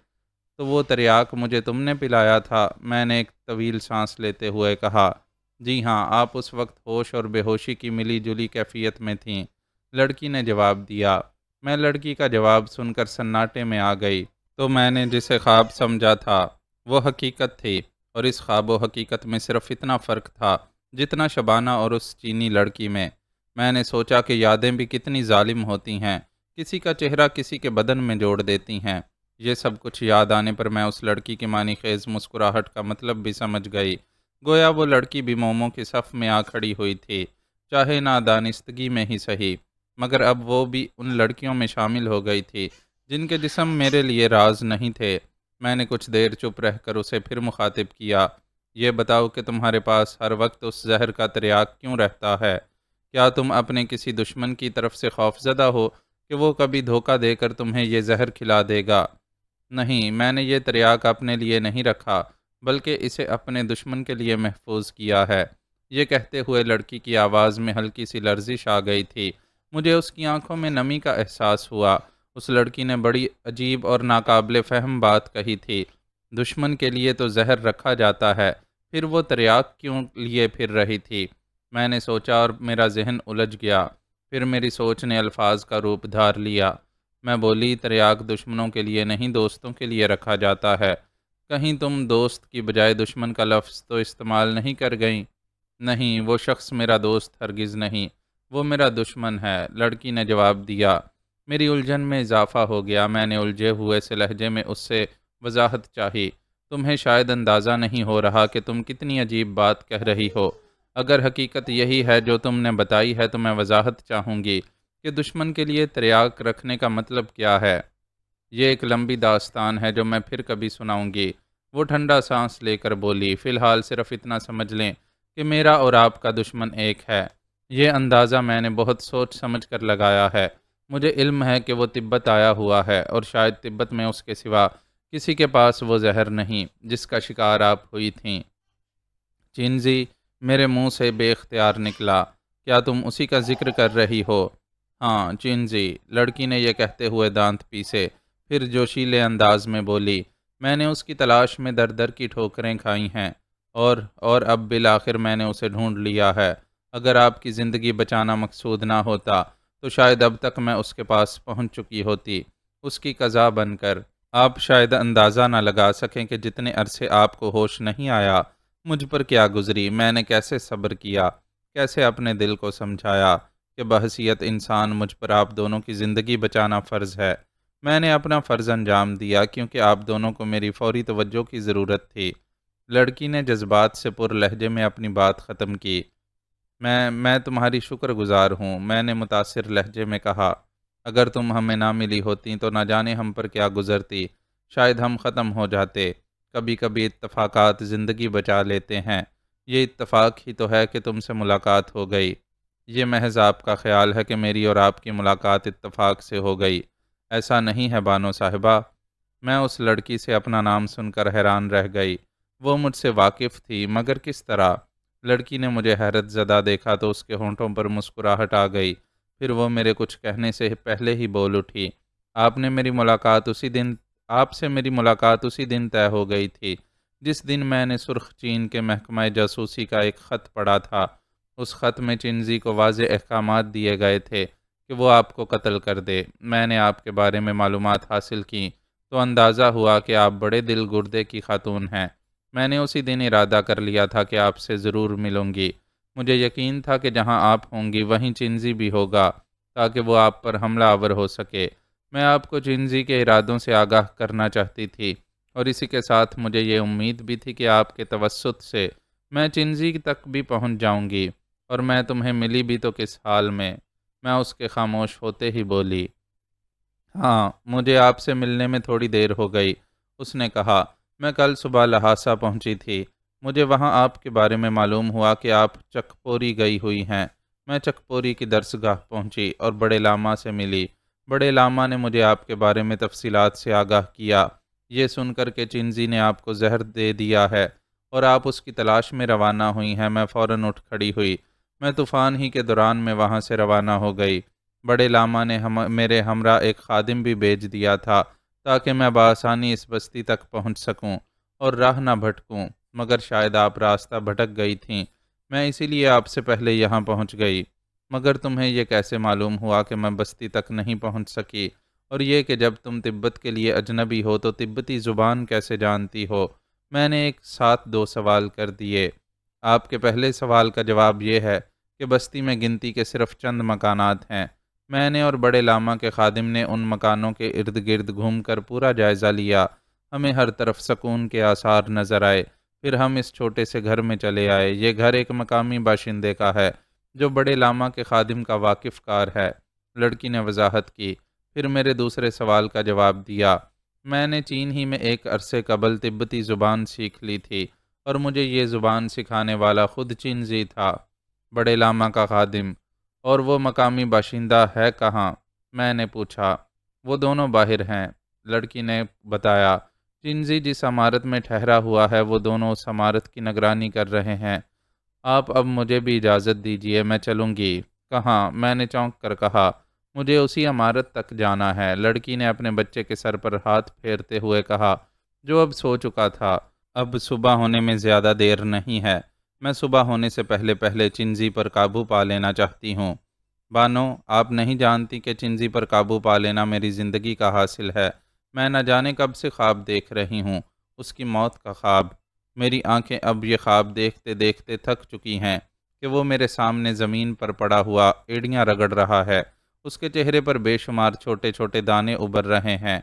تو وہ تریاک مجھے تم نے پلایا تھا؟ میں نے ایک طویل سانس لیتے ہوئے کہا۔ جی ہاں، آپ اس وقت ہوش اور بے ہوشی کی ملی جلی کیفیت میں تھیں، لڑکی نے جواب دیا۔ میں لڑکی کا جواب سن کر سناٹے میں آ گئی۔ تو میں نے جسے خواب سمجھا تھا وہ حقیقت تھی، اور اس خواب و حقیقت میں صرف اتنا فرق تھا جتنا شبانہ اور اس چینی لڑکی میں۔ میں نے سوچا کہ یادیں بھی کتنی ظالم ہوتی ہیں، کسی کا چہرہ کسی کے بدن میں جوڑ دیتی ہیں۔ یہ سب کچھ یاد آنے پر میں اس لڑکی کی معنی خیز مسکراہٹ کا مطلب بھی سمجھ گئی۔ گویا وہ لڑکی بھی موموں کے صف میں آ کھڑی ہوئی تھی۔ چاہے نادانستگی میں ہی صحیح، مگر اب وہ بھی ان لڑکیوں میں شامل ہو گئی تھی جن کے جسم میرے لیے راز نہیں تھے۔ میں نے کچھ دیر چپ رہ کر اسے پھر مخاطب کیا، یہ بتاؤ کہ تمہارے پاس ہر وقت اس زہر کا تریاق کیوں رہتا ہے؟ کیا تم اپنے کسی دشمن کی طرف سے خوفزدہ ہو کہ وہ کبھی دھوکہ دے کر تمہیں یہ زہر کھلا دے گا؟ نہیں، میں نے یہ تریاق اپنے لیے نہیں رکھا، بلکہ اسے اپنے دشمن کے لیے محفوظ کیا ہے۔ یہ کہتے ہوئے لڑکی کی آواز میں ہلکی سی لرزش آ گئی تھی۔ مجھے اس کی آنکھوں میں نمی کا احساس ہوا۔ اس لڑکی نے بڑی عجیب اور ناقابل فہم بات کہی تھی۔ دشمن کے لیے تو زہر رکھا جاتا ہے، پھر وہ تریاق کیوں لیے پھر رہی تھی؟ میں نے سوچا اور میرا ذہن الجھ گیا۔ پھر میری سوچ نے الفاظ کا روپ دھار لیا۔ میں بولی، تریاق دشمنوں کے لیے نہیں، دوستوں کے لیے رکھا جاتا ہے۔ کہیں تم دوست کی بجائے دشمن کا لفظ تو استعمال نہیں کر گئیں؟ نہیں، وہ شخص میرا دوست ہرگز نہیں، وہ میرا دشمن ہے، لڑکی نے جواب دیا۔ میری الجھن میں اضافہ ہو گیا۔ میں نے الجھے ہوئے سے لہجے میں اس سے وضاحت چاہی۔ تمہیں شاید اندازہ نہیں ہو رہا کہ تم کتنی عجیب بات کہہ رہی ہو۔ اگر حقیقت یہی ہے جو تم نے بتائی ہے تو میں وضاحت چاہوں گی کہ دشمن کے لیے تریاق رکھنے کا مطلب کیا ہے۔ یہ ایک لمبی داستان ہے جو میں پھر کبھی سناؤں گی۔ وہ ٹھنڈا سانس لے کر بولی، فی الحال صرف اتنا سمجھ لیں کہ میرا اور آپ کا دشمن ایک ہے۔ یہ اندازہ میں نے بہت سوچ سمجھ کر لگایا ہے۔ مجھے علم ہے کہ وہ تبت آیا ہوا ہے اور شاید تبت میں اس کے سوا کسی کے پاس وہ زہر نہیں جس کا شکار آپ ہوئی تھیں۔ چینزی، میرے منہ سے بے اختیار نکلا، کیا تم اسی کا ذکر کر رہی ہو؟ ہاں چینزی، لڑکی نے یہ کہتے ہوئے دانت پیسے، پھر جوشیلے انداز میں بولی، میں نے اس کی تلاش میں در در کی ٹھوکریں کھائی ہیں اور اب بالآخر میں نے اسے ڈھونڈ لیا ہے۔ اگر آپ کی زندگی بچانا مقصود نہ ہوتا تو شاید اب تک میں اس کے پاس پہنچ چکی ہوتی، اس کی قضا بن کر۔ آپ شاید اندازہ نہ لگا سکیں کہ جتنے عرصے آپ کو ہوش نہیں آیا مجھ پر کیا گزری، میں نے کیسے صبر کیا، کیسے اپنے دل کو سمجھایا کہ بحیثیت انسان مجھ پر آپ دونوں کی زندگی بچانا فرض ہے۔ میں نے اپنا فرض انجام دیا کیونکہ آپ دونوں کو میری فوری توجہ کی ضرورت تھی۔ لڑکی نے جذبات سے پر لہجے میں اپنی بات ختم کی۔ میں تمہاری شکر گزار ہوں، میں نے متاثر لہجے میں کہا۔ اگر تم ہمیں نہ ملی ہوتی تو نہ جانے ہم پر کیا گزرتی، شاید ہم ختم ہو جاتے۔ کبھی کبھی اتفاقات زندگی بچا لیتے ہیں۔ یہ اتفاق ہی تو ہے کہ تم سے ملاقات ہو گئی۔ یہ محض آپ کا خیال ہے کہ میری اور آپ کی ملاقات اتفاق سے ہو گئی، ایسا نہیں ہے بانو صاحبہ۔ میں اس لڑکی سے اپنا نام سن کر حیران رہ گئی۔ وہ مجھ سے واقف تھی، مگر کس طرح؟ لڑکی نے مجھے حیرت زدہ دیکھا تو اس کے ہونٹوں پر مسکراہٹ آ گئی۔ پھر وہ میرے کچھ کہنے سے پہلے ہی بول اٹھی، آپ سے میری ملاقات اسی دن طے ہو گئی تھی جس دن میں نے سرخ چین کے محکمہ جاسوسی کا ایک خط پڑھا تھا۔ اس خط میں چنزی کو واضح احکامات دیے گئے تھے کہ وہ آپ کو قتل کر دے۔ میں نے آپ کے بارے میں معلومات حاصل کی تو اندازہ ہوا کہ آپ بڑے دل گردے کی خاتون ہیں۔ میں نے اسی دن ارادہ کر لیا تھا کہ آپ سے ضرور ملوں گی۔ مجھے یقین تھا کہ جہاں آپ ہوں گی وہیں چنزی بھی ہوگا تاکہ وہ آپ پر حملہ آور ہو سکے۔ میں آپ کو چنزی کے ارادوں سے آگاہ کرنا چاہتی تھی اور اسی کے ساتھ مجھے یہ امید بھی تھی کہ آپ کے توسط سے میں چنزی تک بھی پہنچ جاؤں گی، اور میں تمہیں ملی بھی تو کس حال میں؟ میں اس کے خاموش ہوتے ہی بولی، ہاں مجھے آپ سے ملنے میں تھوڑی دیر ہو گئی۔ اس نے کہا، میں کل صبح لہاسا پہنچی تھی۔ مجھے وہاں آپ کے بارے میں معلوم ہوا کہ آپ چک پوری گئی ہوئی ہیں۔ میں چک پوری کی درسگاہ پہنچی اور بڑے لاما سے ملی۔ بڑے لاما نے مجھے آپ کے بارے میں تفصیلات سے آگاہ کیا۔ یہ سن کر کہ چنزی نے آپ کو زہر دے دیا ہے اور آپ اس کی تلاش میں روانہ ہوئی ہیں، میں فوراً اٹھ کھڑی ہوئی۔ میں طوفان ہی کے دوران میں وہاں سے روانہ ہو گئی۔ بڑے لاما نے میرے ہمراہ ایک خادم بھی بھیج دیا تھا تاکہ میں بآسانی اس بستی تک پہنچ سکوں اور راہ نہ بھٹکوں، مگر شاید آپ راستہ بھٹک گئی تھیں، میں اسی لیے آپ سے پہلے یہاں پہنچ گئی۔ مگر تمہیں یہ کیسے معلوم ہوا کہ میں بستی تک نہیں پہنچ سکی؟ اور یہ کہ جب تم تبت کے لیے اجنبی ہو تو تبتی زبان کیسے جانتی ہو؟ میں نے ایک ساتھ دو سوال کر دیے۔ آپ کے پہلے سوال کا جواب یہ ہے کہ بستی میں گنتی کے صرف چند مکانات ہیں۔ میں نے اور بڑے لاما کے خادم نے ان مکانوں کے ارد گرد گھوم کر پورا جائزہ لیا۔ ہمیں ہر طرف سکون کے آثار نظر آئے۔ پھر ہم اس چھوٹے سے گھر میں چلے آئے۔ یہ گھر ایک مقامی باشندے کا ہے جو بڑے لاما کے خادم کا واقف کار ہے، لڑکی نے وضاحت کی۔ پھر میرے دوسرے سوال کا جواب دیا۔ میں نے چین ہی میں ایک عرصے قبل تبتی زبان سیکھ لی تھی اور مجھے یہ زبان سکھانے والا خود چینزی تھا۔ بڑے لاما کا خادم: اور وہ مقامی باشندہ ہے کہاں؟ میں نے پوچھا۔ وہ دونوں باہر ہیں، لڑکی نے بتایا۔ چینزی جس عمارت میں ٹھہرا ہوا ہے وہ دونوں اس عمارت کی نگرانی کر رہے ہیں۔ آپ اب مجھے بھی اجازت دیجیے، میں چلوں گی۔ کہاں؟ میں نے چونک کر کہا۔ مجھے اسی عمارت تک جانا ہے۔ لڑکی نے اپنے بچے کے سر پر ہاتھ پھیرتے ہوئے کہا، جو اب سو چکا تھا۔ اب صبح ہونے میں زیادہ دیر نہیں ہے۔ میں صبح ہونے سے پہلے پہلے چنزی پر قابو پا لینا چاہتی ہوں۔ بانو، آپ نہیں جانتی کہ چنزی پر قابو پا لینا میری زندگی کا حاصل ہے۔ میں نہ جانے کب سے خواب دیکھ رہی ہوں، اس کی موت کا خواب۔ میری آنکھیں اب یہ خواب دیکھتے دیکھتے تھک چکی ہیں کہ وہ میرے سامنے زمین پر پڑا ہوا ایڑیاں رگڑ رہا ہے۔ اس کے چہرے پر بے شمار چھوٹے چھوٹے دانے ابھر رہے ہیں۔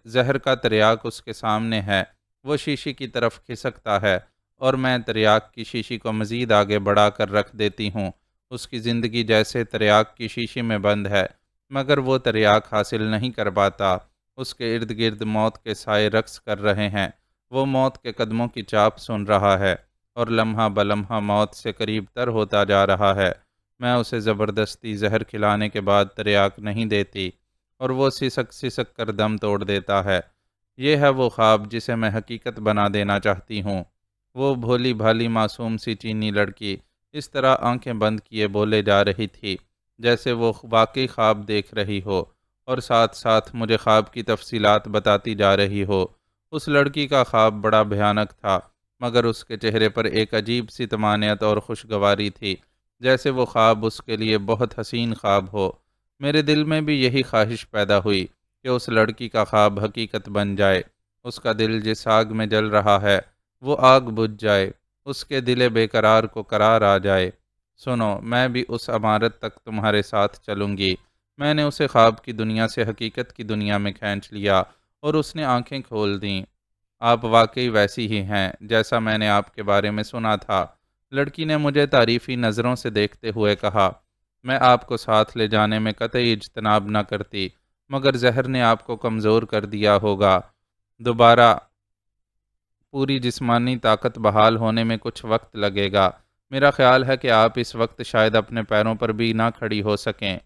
زہر کا تریاک اس کے سامنے ہے۔ وہ شیشے کی طرف کھسکتا ہے اور میں تریاک کی شیشی کو مزید آگے بڑھا کر رکھ دیتی ہوں۔ اس کی زندگی جیسے تریاک کی شیشی میں بند ہے، مگر وہ تریاک حاصل نہیں کر پاتا۔ اس کے ارد گرد موت کے سائے رقص کر رہے ہیں۔ وہ موت کے قدموں کی چاپ سن رہا ہے اور لمحہ بلمحہ موت سے قریب تر ہوتا جا رہا ہے۔ میں اسے زبردستی زہر کھلانے کے بعد تریاک نہیں دیتی اور وہ سسک سسک کر دم توڑ دیتا ہے۔ یہ ہے وہ خواب جسے میں حقیقت بنا دینا چاہتی ہوں۔ وہ بھولی بھالی معصوم سی چینی لڑکی اس طرح آنکھیں بند کیے بولے جا رہی تھی جیسے وہ واقعی خواب دیکھ رہی ہو اور ساتھ ساتھ مجھے خواب کی تفصیلات بتاتی جا رہی ہو۔ اس لڑکی کا خواب بڑا بھیانک تھا، مگر اس کے چہرے پر ایک عجیب سی طمانینت اور خوشگواری تھی، جیسے وہ خواب اس کے لیے بہت حسین خواب ہو۔ میرے دل میں بھی یہی خواہش پیدا ہوئی کہ اس لڑکی کا خواب حقیقت بن جائے۔ اس کا دل جس آگ میں جل رہا ہے وہ آگ بجھ جائے، اس کے دل بے قرار کو قرار آ جائے۔ سنو، میں بھی اس عمارت تک تمہارے ساتھ چلوں گی۔ میں نے اسے خواب کی دنیا سے حقیقت کی دنیا میں کھینچ لیا اور اس نے آنکھیں کھول دیں۔ آپ واقعی ویسی ہی ہیں جیسا میں نے آپ کے بارے میں سنا تھا، لڑکی نے مجھے تعریفی نظروں سے دیکھتے ہوئے کہا۔ میں آپ کو ساتھ لے جانے میں قطعی اجتناب نہ کرتی، مگر زہر نے آپ کو کمزور کر دیا ہوگا۔ دوبارہ پوری جسمانی طاقت بحال ہونے میں کچھ وقت لگے گا۔ میرا خیال ہے کہ آپ اس وقت شاید اپنے پیروں پر بھی نہ کھڑی ہو سکیں۔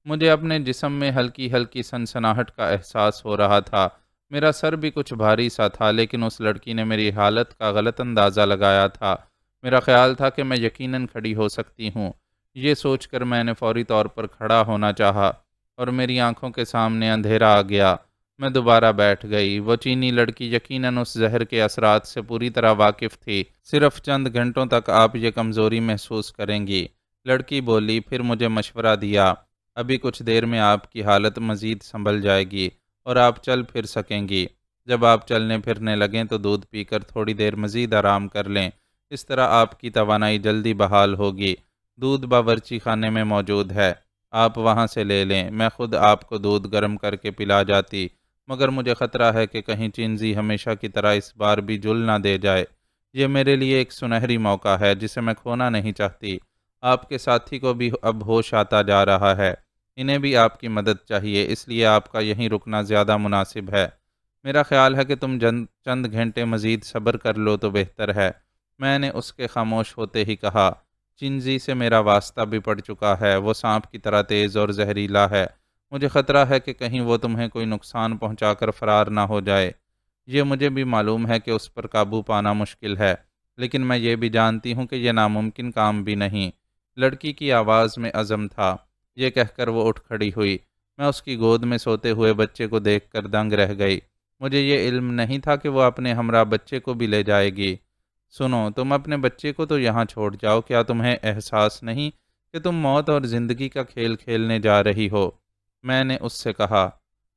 مجھے اپنے جسم میں ہلکی ہلکی سنسناہٹ کا احساس ہو رہا تھا۔ میرا سر بھی کچھ بھاری سا تھا، لیکن اس لڑکی نے میری حالت کا غلط اندازہ لگایا تھا۔ میرا خیال تھا کہ میں یقیناً کھڑی ہو سکتی ہوں۔ یہ سوچ کر میں نے فوری طور پر کھڑا ہونا چاہا اور میری آنکھوں کے سامنے اندھیرا آ گیا۔ میں دوبارہ بیٹھ گئی۔ وہ چینی لڑکی یقیناً اس زہر کے اثرات سے پوری طرح واقف تھی۔ صرف چند گھنٹوں تک آپ یہ کمزوری محسوس کریں گی، لڑکی بولی۔ پھر مجھے مشورہ دیا، ابھی کچھ دیر میں آپ کی حالت مزید سنبھل جائے گی اور آپ چل پھر سکیں گی۔ جب آپ چلنے پھرنے لگیں تو دودھ پی کر تھوڑی دیر مزید آرام کر لیں، اس طرح آپ کی توانائی جلدی بحال ہوگی۔ دودھ باورچی خانے میں موجود ہے، آپ وہاں سے لے لیں۔ میں خود آپ کو دودھ گرم کر کے پلا جاتی، مگر مجھے خطرہ ہے کہ کہیں چینزی ہمیشہ کی طرح اس بار بھی جل نہ دے جائے۔ یہ میرے لیے ایک سنہری موقع ہے جسے میں کھونا نہیں چاہتی۔ آپ کے ساتھی کو بھی اب ہوش آتا جا رہا ہے، انہیں بھی آپ کی مدد چاہیے، اس لیے آپ کا یہیں رکنا زیادہ مناسب ہے۔ میرا خیال ہے کہ تم چند گھنٹے مزید صبر کر لو تو بہتر ہے، میں نے اس کے خاموش ہوتے ہی کہا۔ چینزی سے میرا واسطہ بھی پڑ چکا ہے، وہ سانپ کی طرح تیز اور زہریلا ہے۔ مجھے خطرہ ہے کہ کہیں وہ تمہیں کوئی نقصان پہنچا کر فرار نہ ہو جائے۔ یہ مجھے بھی معلوم ہے کہ اس پر قابو پانا مشکل ہے، لیکن میں یہ بھی جانتی ہوں کہ یہ ناممکن کام بھی نہیں۔ لڑکی کی آواز میں عزم تھا۔ یہ کہہ کر وہ اٹھ کھڑی ہوئی۔ میں اس کی گود میں سوتے ہوئے بچے کو دیکھ کر دنگ رہ گئی۔ مجھے یہ علم نہیں تھا کہ وہ اپنے ہمراہ بچے کو بھی لے جائے گی۔ سنو، تم اپنے بچے کو تو یہاں چھوڑ جاؤ، کیا تمہیں احساس نہیں کہ تم موت اور زندگی کا کھیل کھیلنے جا رہی ہو؟ میں نے اس سے کہا۔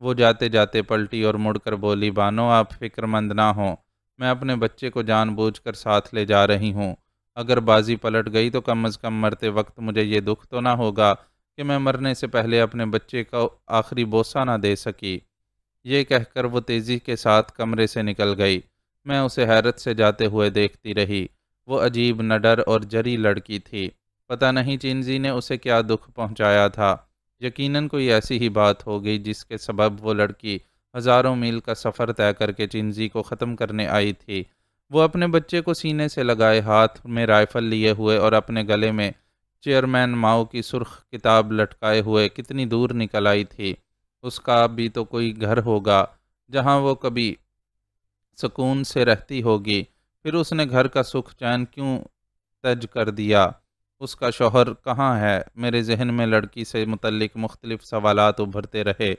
وہ جاتے جاتے پلٹی اور مڑ کر بولی، بانو آپ فکر مند نہ ہوں، میں اپنے بچے کو جان بوجھ کر ساتھ لے جا رہی ہوں۔ اگر بازی پلٹ گئی تو کم از کم مرتے وقت مجھے یہ دکھ تو نہ ہوگا کہ میں مرنے سے پہلے اپنے بچے کو آخری بوسہ نہ دے سکی۔ یہ کہہ کر وہ تیزی کے ساتھ کمرے سے نکل گئی۔ میں اسے حیرت سے جاتے ہوئے دیکھتی رہی۔ وہ عجیب نڈر اور جری لڑکی تھی۔ پتہ نہیں چینزی نے اسے کیا دکھ پہنچایا تھا۔ یقیناً کوئی ایسی ہی بات ہو گئی جس کے سبب وہ لڑکی ہزاروں میل کا سفر طے کر کے چینزی کو ختم کرنے آئی تھی۔ وہ اپنے بچے کو سینے سے لگائے، ہاتھ میں رائفل لیے ہوئے اور اپنے گلے میں چیئرمین ماؤ کی سرخ کتاب لٹکائے ہوئے کتنی دور نکل آئی تھی۔ اس کا بھی تو کوئی گھر ہوگا جہاں وہ کبھی سکون سے رہتی ہوگی، پھر اس نے گھر کا سکھ چین کیوں تج کر دیا؟ اس کا شوہر کہاں ہے؟ میرے ذہن میں لڑکی سے متعلق مختلف سوالات ابھرتے رہے،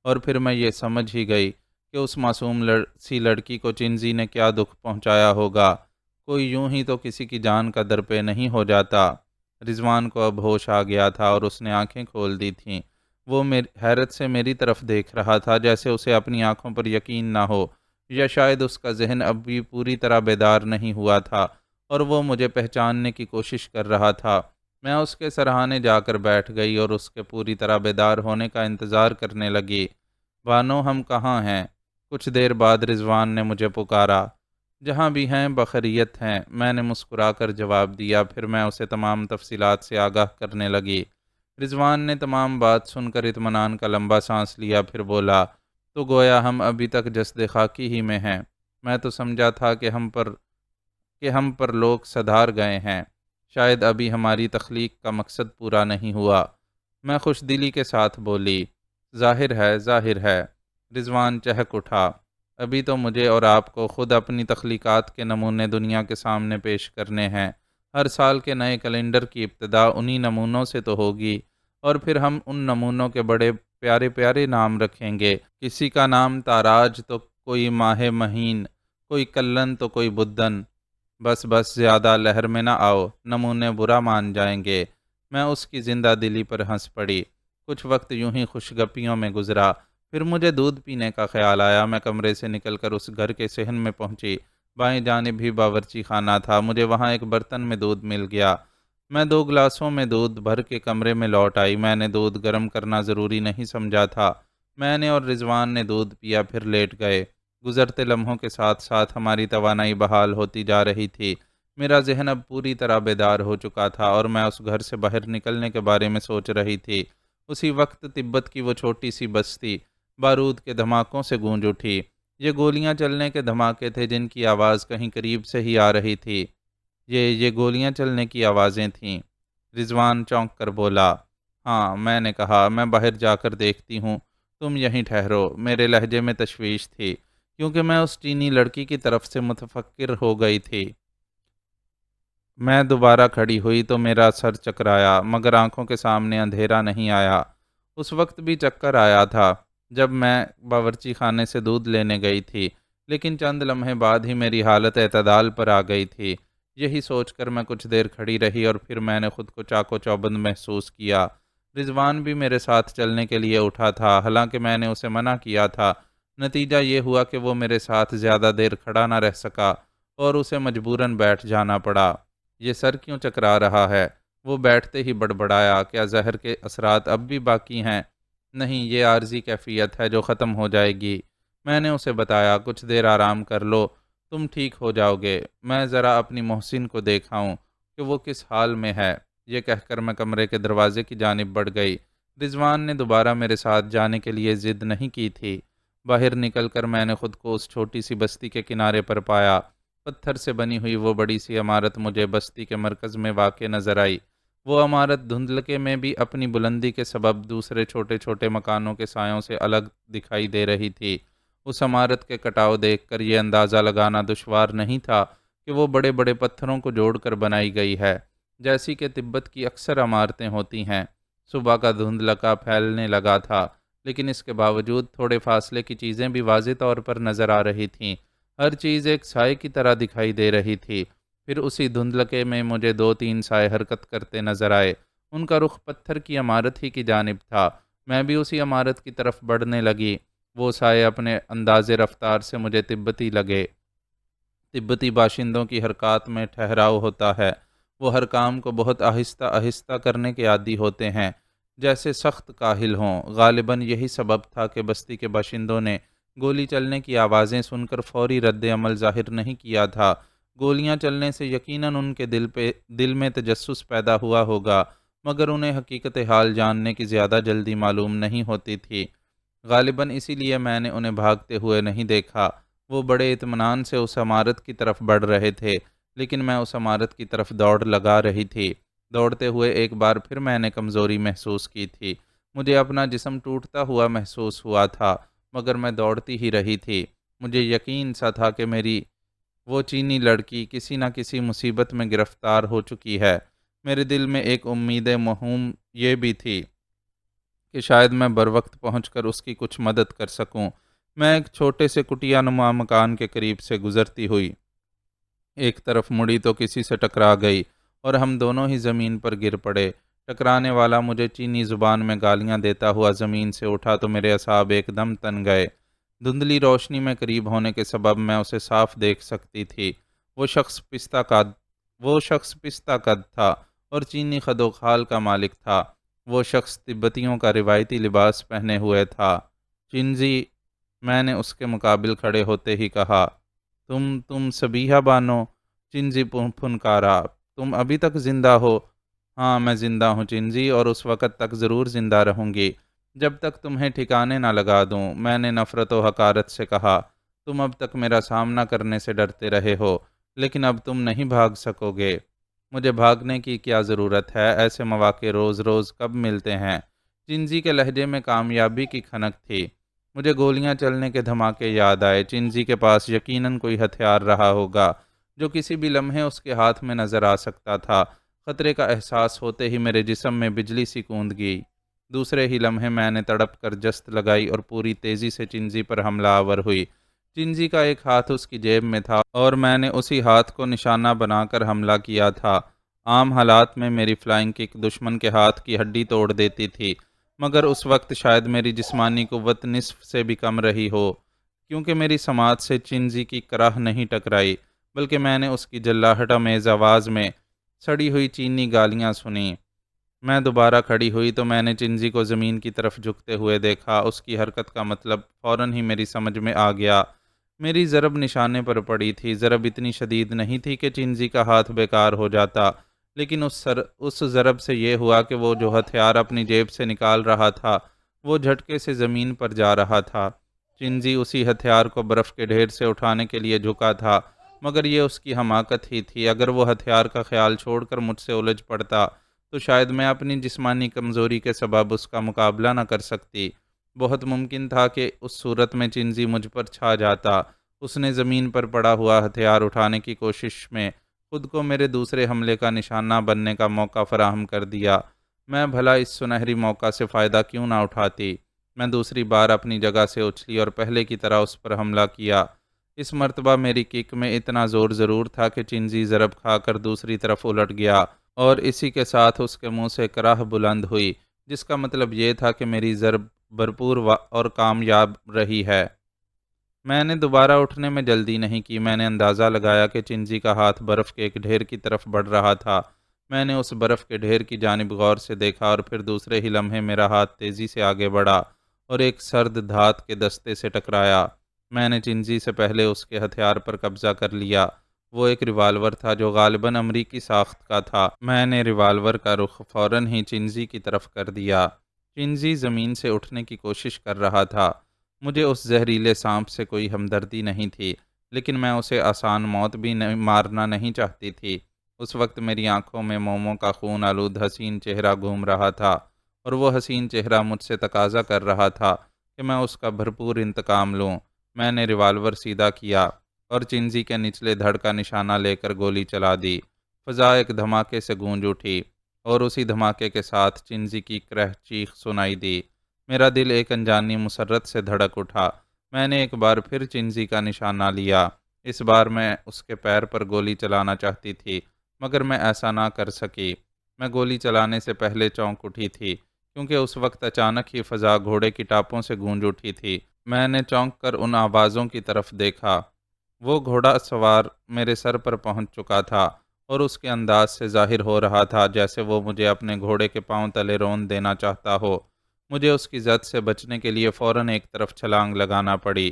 اور پھر میں یہ سمجھ ہی گئی کہ اس معصوم سی لڑکی کو چینزی نے کیا دکھ پہنچایا ہوگا۔ کوئی یوں ہی تو کسی کی جان کا در پہ نہیں ہو جاتا۔ رضوان کو اب ہوش آ گیا تھا اور اس نے آنکھیں کھول دی تھیں۔ وہ حیرت سے میری طرف دیکھ رہا تھا، جیسے اسے اپنی آنکھوں پر یقین نہ ہو، یا شاید اس کا ذہن اب بھی پوری طرح بیدار نہیں ہوا تھا اور وہ مجھے پہچاننے کی کوشش کر رہا تھا۔ میں اس کے سرہانے جا کر بیٹھ گئی اور اس کے پوری طرح بیدار ہونے کا انتظار کرنے لگی۔ بانو، ہم کہاں ہیں؟ کچھ دیر بعد رضوان نے مجھے پکارا۔ جہاں بھی ہیں بخیریت ہیں، میں نے مسکرا کر جواب دیا، پھر میں اسے تمام تفصیلات سے آگاہ کرنے لگی۔ رضوان نے تمام بات سن کر اطمینان کا لمبا سانس لیا، پھر بولا، تو گویا ہم ابھی تک جسد خاکی ہی میں ہیں۔ میں تو سمجھا تھا کہ ہم پر لوگ سدھار گئے ہیں، شاید ابھی ہماری تخلیق کا مقصد پورا نہیں ہوا۔ میں خوش دلی کے ساتھ بولی، ظاہر ہے۔ رضوان چہک اٹھا، ابھی تو مجھے اور آپ کو خود اپنی تخلیقات کے نمونے دنیا کے سامنے پیش کرنے ہیں۔ ہر سال کے نئے کیلنڈر کی ابتدا انہی نمونوں سے تو ہوگی، اور پھر ہم ان نمونوں کے بڑے پیارے پیارے نام رکھیں گے۔ کسی کا نام تاراج تو کوئی ماہ مہین، کوئی کلن تو کوئی بدن۔ بس زیادہ لہر میں نہ آؤ، نمونے برا مان جائیں گے۔ میں اس کی زندہ دلی پر ہنس پڑی۔ کچھ وقت یوں ہی خوش گپیوں میں گزرا، پھر مجھے دودھ پینے کا خیال آیا۔ میں کمرے سے نکل کر اس گھر کے صحن میں پہنچی۔ بائیں جانب ہی باورچی خانہ تھا۔ مجھے وہاں ایک برتن میں دودھ مل گیا۔ میں 2 گلاسوں میں دودھ بھر کے کمرے میں لوٹ آئی۔ میں نے دودھ گرم کرنا ضروری نہیں سمجھا تھا۔ میں نے اور رضوان نے دودھ پیا، پھر لیٹ گئے۔ گزرتے لمحوں کے ساتھ ساتھ ہماری توانائی بحال ہوتی جا رہی تھی۔ میرا ذہن اب پوری طرح بیدار ہو چکا تھا اور میں اس گھر سے باہر نکلنے کے بارے میں سوچ رہی تھی۔ اسی وقت تبت کی وہ چھوٹی سی بستی بارود کے دھماکوں سے گونج اٹھی۔ یہ گولیاں چلنے کے دھماکے تھے جن کی آواز کہیں قریب سے ہی آ رہی تھی۔ یہ گولیاں چلنے کی آوازیں تھیں۔ رضوان چونک کر بولا، ہاں، میں نے کہا، میں باہر جا کر دیکھتی ہوں، تم یہیں ٹھہرو۔ میرے لہجے میں تشویش تھی، کیونکہ میں اس چینی لڑکی کی طرف سے متفکر ہو گئی تھی۔ میں دوبارہ کھڑی ہوئی تو میرا سر چکرایا، مگر آنکھوں کے سامنے اندھیرا نہیں آیا۔ اس وقت بھی چکر آیا تھا جب میں باورچی خانے سے دودھ لینے گئی تھی، لیکن چند لمحے بعد ہی میری حالت اعتدال پر آ گئی تھی۔ یہی سوچ کر میں کچھ دیر کھڑی رہی اور پھر میں نے خود کو چاق و چوبند محسوس کیا۔ رضوان بھی میرے ساتھ چلنے کے لیے اٹھا تھا، حالانکہ میں نے اسے منع کیا تھا۔ نتیجہ یہ ہوا کہ وہ میرے ساتھ زیادہ دیر کھڑا نہ رہ سکا اور اسے مجبوراً بیٹھ جانا پڑا۔ یہ سر کیوں چکرا رہا ہے؟ وہ بیٹھتے ہی بڑبڑایا، کیا زہر کے اثرات اب بھی باقی ہیں؟ نہیں، یہ عارضی کیفیت ہے جو ختم ہو جائے گی۔ میں نے اسے بتایا، کچھ دیر آرام کر لو، تم ٹھیک ہو جاؤ گے۔ میں ذرا اپنی محسن کو دیکھاؤں کہ وہ کس حال میں ہے۔ یہ کہہ کر میں کمرے کے دروازے کی جانب بڑھ گئی۔ رضوان نے دوبارہ میرے ساتھ جانے کے لیے ضد نہیں کی تھی۔ باہر نکل کر میں نے خود کو اس چھوٹی سی بستی کے کنارے پر پایا۔ پتھر سے بنی ہوئی وہ بڑی سی عمارت مجھے بستی کے مرکز میں واقع نظر آئی۔ وہ عمارت دھندلکے میں بھی اپنی بلندی کے سبب دوسرے چھوٹے چھوٹے مکانوں کے سایوں سے الگ دکھائی دے رہی تھی۔ اس عمارت کے کٹاؤ دیکھ کر یہ اندازہ لگانا دشوار نہیں تھا کہ وہ بڑے بڑے پتھروں کو جوڑ کر بنائی گئی ہے، جیسی کہ تبت کی اکثر عمارتیں ہوتی ہیں۔ صبح کا دھندلکا پھیلنے لگا تھا، لیکن اس کے باوجود تھوڑے فاصلے کی چیزیں بھی واضح طور پر نظر آ رہی تھیں۔ ہر چیز ایک سائے کی طرح دکھائی دے رہی تھی۔ پھر اسی دھندلکے میں مجھے 2-3 سائے حرکت کرتے نظر آئے۔ ان کا رخ پتھر کی عمارت ہی کی جانب تھا۔ میں بھی اسی عمارت کی طرف بڑھنے لگی۔ وہ سائے اپنے انداز رفتار سے مجھے تبتی لگے۔ تبتی باشندوں کی حرکات میں ٹھہراؤ ہوتا ہے۔ وہ ہر کام کو بہت آہستہ آہستہ کرنے کے عادی ہوتے ہیں، جیسے سخت کاہل ہوں۔ غالباً یہی سبب تھا کہ بستی کے باشندوں نے گولی چلنے کی آوازیں سن کر فوری رد عمل ظاہر نہیں کیا تھا۔ گولیاں چلنے سے یقیناً ان کے دل میں تجسس پیدا ہوا ہوگا، مگر انہیں حقیقت حال جاننے کی زیادہ جلدی معلوم نہیں ہوتی تھی۔ غالباً اسی لیے میں نے انہیں بھاگتے ہوئے نہیں دیکھا۔ وہ بڑے اطمینان سے اس عمارت کی طرف بڑھ رہے تھے، لیکن میں اس عمارت کی طرف دوڑ لگا رہی تھی۔ دوڑتے ہوئے ایک بار پھر میں نے کمزوری محسوس کی تھی۔ مجھے اپنا جسم ٹوٹتا ہوا محسوس ہوا تھا، مگر میں دوڑتی ہی رہی تھی۔ مجھے یقین سا تھا کہ میری وہ چینی لڑکی کسی نہ کسی مصیبت میں گرفتار ہو چکی ہے۔ میرے دل میں ایک امید موہوم یہ بھی تھی کہ شاید میں بروقت پہنچ کر اس کی کچھ مدد کر سکوں۔ میں ایک چھوٹے سے کٹیا نما مکان کے قریب سے گزرتی ہوئی ایک طرف مڑی تو کسی سے ٹکرا گئی اور ہم دونوں ہی زمین پر گر پڑے۔ ٹکرانے والا مجھے چینی زبان میں گالیاں دیتا ہوا زمین سے اٹھا تو میرے اعصاب ایک دم تن گئے۔ دھندلی روشنی میں قریب ہونے کے سبب میں اسے صاف دیکھ سکتی تھی۔ وہ شخص پستہ قد تھا اور چینی خد و خال کا مالک تھا۔ وہ شخص تبتیوں کا روایتی لباس پہنے ہوئے تھا۔ چنزی، میں نے اس کے مقابل کھڑے ہوتے ہی کہا۔ تم سبیہہ بانو، چنزی پھنکارا۔ تم ابھی تک زندہ ہو؟ ہاں، میں زندہ ہوں چنزی، اور اس وقت تک ضرور زندہ رہوں گی جب تک تمہیں ٹھکانے نہ لگا دوں، میں نے نفرت و حقارت سے کہا۔ تم اب تک میرا سامنا کرنے سے ڈرتے رہے ہو، لیکن اب تم نہیں بھاگ سکو گے۔ مجھے بھاگنے کی کیا ضرورت ہے؟ ایسے مواقع روز روز کب ملتے ہیں؟ چنزی کے لہجے میں کامیابی کی کھنک تھی۔ مجھے گولیاں چلنے کے دھماکے یاد آئے۔ چنزی کے پاس یقیناً کوئی ہتھیار رہا ہوگا جو کسی بھی لمحے اس کے ہاتھ میں نظر آ سکتا تھا۔ خطرے کا احساس ہوتے ہی میرے جسم میں بجلی سی کوند گئی۔ دوسرے ہی لمحے میں نے تڑپ کر جست لگائی اور پوری تیزی سے چنزی پر حملہ آور ہوئی۔ چنزی کا ایک ہاتھ اس کی جیب میں تھا اور میں نے اسی ہاتھ کو نشانہ بنا کر حملہ کیا تھا۔ عام حالات میں میری فلائنگ کک دشمن کے ہاتھ کی ہڈی توڑ دیتی تھی، مگر اس وقت شاید میری جسمانی قوت نصف سے بھی کم رہی ہو، کیونکہ میری سماعت سے چنزی کی کرہ نہیں ٹکرائی، بلکہ میں نے اس کی جلاہٹ آمیز آواز میں سڑی ہوئی چینی گالیاں سنیں۔ میں دوبارہ کھڑی ہوئی تو میں نے چنزی کو زمین کی طرف جھکتے ہوئے دیکھا۔ اس کی حرکت کا مطلب فوراً ہی میری سمجھ میں آ گیا۔ میری ضرب نشانے پر پڑی تھی۔ ضرب اتنی شدید نہیں تھی کہ چنزی کا ہاتھ بیکار ہو جاتا، لیکن اس ضرب سے یہ ہوا کہ وہ جو ہتھیار اپنی جیب سے نکال رہا تھا وہ جھٹکے سے زمین پر جا رہا تھا۔ چنزی اسی ہتھیار کو برف کے ڈھیر سے اٹھانے کے لیے جھکا تھا، مگر یہ اس کی حماقت ہی تھی۔ اگر وہ ہتھیار کا خیال چھوڑ کر مجھ سے الجھ پڑتا تو شاید میں اپنی جسمانی کمزوری کے سبب اس کا مقابلہ نہ کر سکتی۔ بہت ممکن تھا کہ اس صورت میں چنزی مجھ پر چھا جاتا۔ اس نے زمین پر پڑا ہوا ہتھیار اٹھانے کی کوشش میں خود کو میرے دوسرے حملے کا نشانہ بننے کا موقع فراہم کر دیا۔ میں بھلا اس سنہری موقع سے فائدہ کیوں نہ اٹھاتی؟ میں دوسری بار اپنی جگہ سے اچھلی اور پہلے کی طرح اس پر حملہ کیا۔ اس مرتبہ میری کک میں اتنا زور ضرور تھا کہ چنزی ضرب کھا کر دوسری طرف الٹ گیا، اور اسی کے ساتھ اس کے منہ سے کرہ بلند ہوئی، جس کا مطلب یہ تھا کہ میری ضرب بھرپور اور کامیاب رہی ہے۔ میں نے دوبارہ اٹھنے میں جلدی نہیں کی۔ میں نے اندازہ لگایا کہ چنزی کا ہاتھ برف کے ایک ڈھیر کی طرف بڑھ رہا تھا۔ میں نے اس برف کے ڈھیر کی جانب غور سے دیکھا اور پھر دوسرے ہی لمحے میرا ہاتھ تیزی سے آگے بڑھا اور ایک سرد دھات کے دستے سے ٹکرایا۔ میں نے چنزی سے پہلے اس کے ہتھیار پر قبضہ کر لیا۔ وہ ایک ریوالور تھا جو غالباً امریکی ساخت کا تھا۔ میں نے ریوالور کا رخ فوراً ہی چنزی کی طرف کر دیا۔ چنزی زمین سے اٹھنے کی کوشش کر رہا تھا۔ مجھے اس زہریلے سانپ سے کوئی ہمدردی نہیں تھی، لیکن میں اسے آسان موت بھی مارنا نہیں چاہتی تھی۔ اس وقت میری آنکھوں میں موموں کا خون آلود حسین چہرہ گھوم رہا تھا، اور وہ حسین چہرہ مجھ سے تقاضا کر رہا تھا کہ میں اس کا بھرپور انتقام لوں۔ میں نے ریوالور سیدھا کیا اور چنزی کے نچلے دھڑ کا نشانہ لے کر گولی چلا دی۔ فضا ایک دھماکے سے گونج اٹھی، اور اسی دھماکے کے ساتھ چنزی کی کرہ چیخ سنائی دی۔ میرا دل ایک انجانی مسرت سے دھڑک اٹھا۔ میں نے ایک بار پھر چنزی کا نشانہ لیا۔ اس بار میں اس کے پیر پر گولی چلانا چاہتی تھی، مگر میں ایسا نہ کر سکی۔ میں گولی چلانے سے پہلے چونک اٹھی تھی، کیونکہ اس وقت اچانک ہی فضا گھوڑے کی ٹاپوں سے گونج اٹھی تھی۔ میں نے چونک کر ان آوازوں کی طرف دیکھا۔ وہ گھوڑا سوار میرے سر پر پہنچ چکا تھا، اور اس کے انداز سے ظاہر ہو رہا تھا جیسے وہ مجھے اپنے گھوڑے کے پاؤں تلے رون دینا چاہتا ہو۔ مجھے اس کی زد سے بچنے کے لیے فوراً ایک طرف چھلانگ لگانا پڑی۔